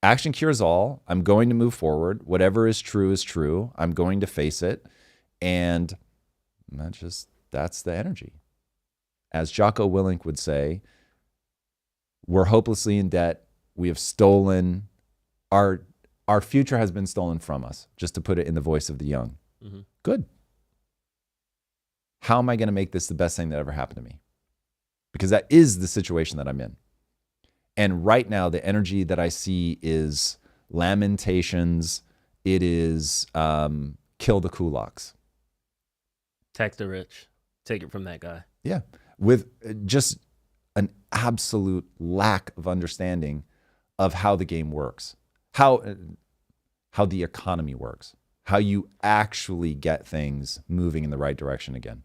Action cures all. I'm going to move forward. Whatever is true is true. I'm going to face it. And that's the energy. As Jocko Willink would say, we're hopelessly in debt. We have stolen our future has been stolen from us, just to put it in the voice of the young. Mm-hmm. Good. How am I going to make this the best thing that ever happened to me? Because that is the situation that I'm in. And right now, the energy that I see is lamentations. It is kill the kulaks. Tax the rich. Take it from that guy. Yeah. With just an absolute lack of understanding of how the game works, how the economy works, how you actually get things moving in the right direction again.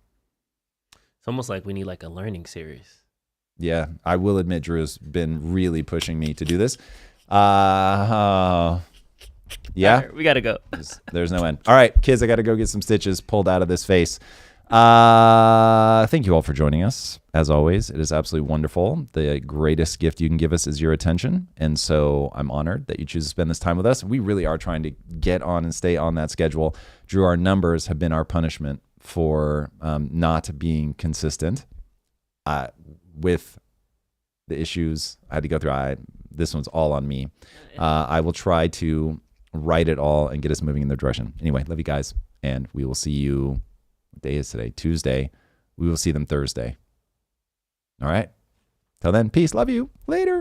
It's almost like we need like a learning series. Yeah, I will admit Drew's been really pushing me to do this. Yeah. Right, we got to go. There's no end. All right, kids, I got to go get some stitches pulled out of this face. Thank you all for joining us. As always, it is absolutely wonderful. The greatest gift you can give us is your attention. And so I'm honored that you choose to spend this time with us. We really are trying to get on and stay on that schedule. Drew, our numbers have been our punishment for not being consistent. With the issues I had to go through, this one's all on me. I will try to write it all and get us moving in the direction. Anyway, love you guys, and we will see you. What day is today? Tuesday. We will see them Thursday. All right. Till then, peace. Love you. Later.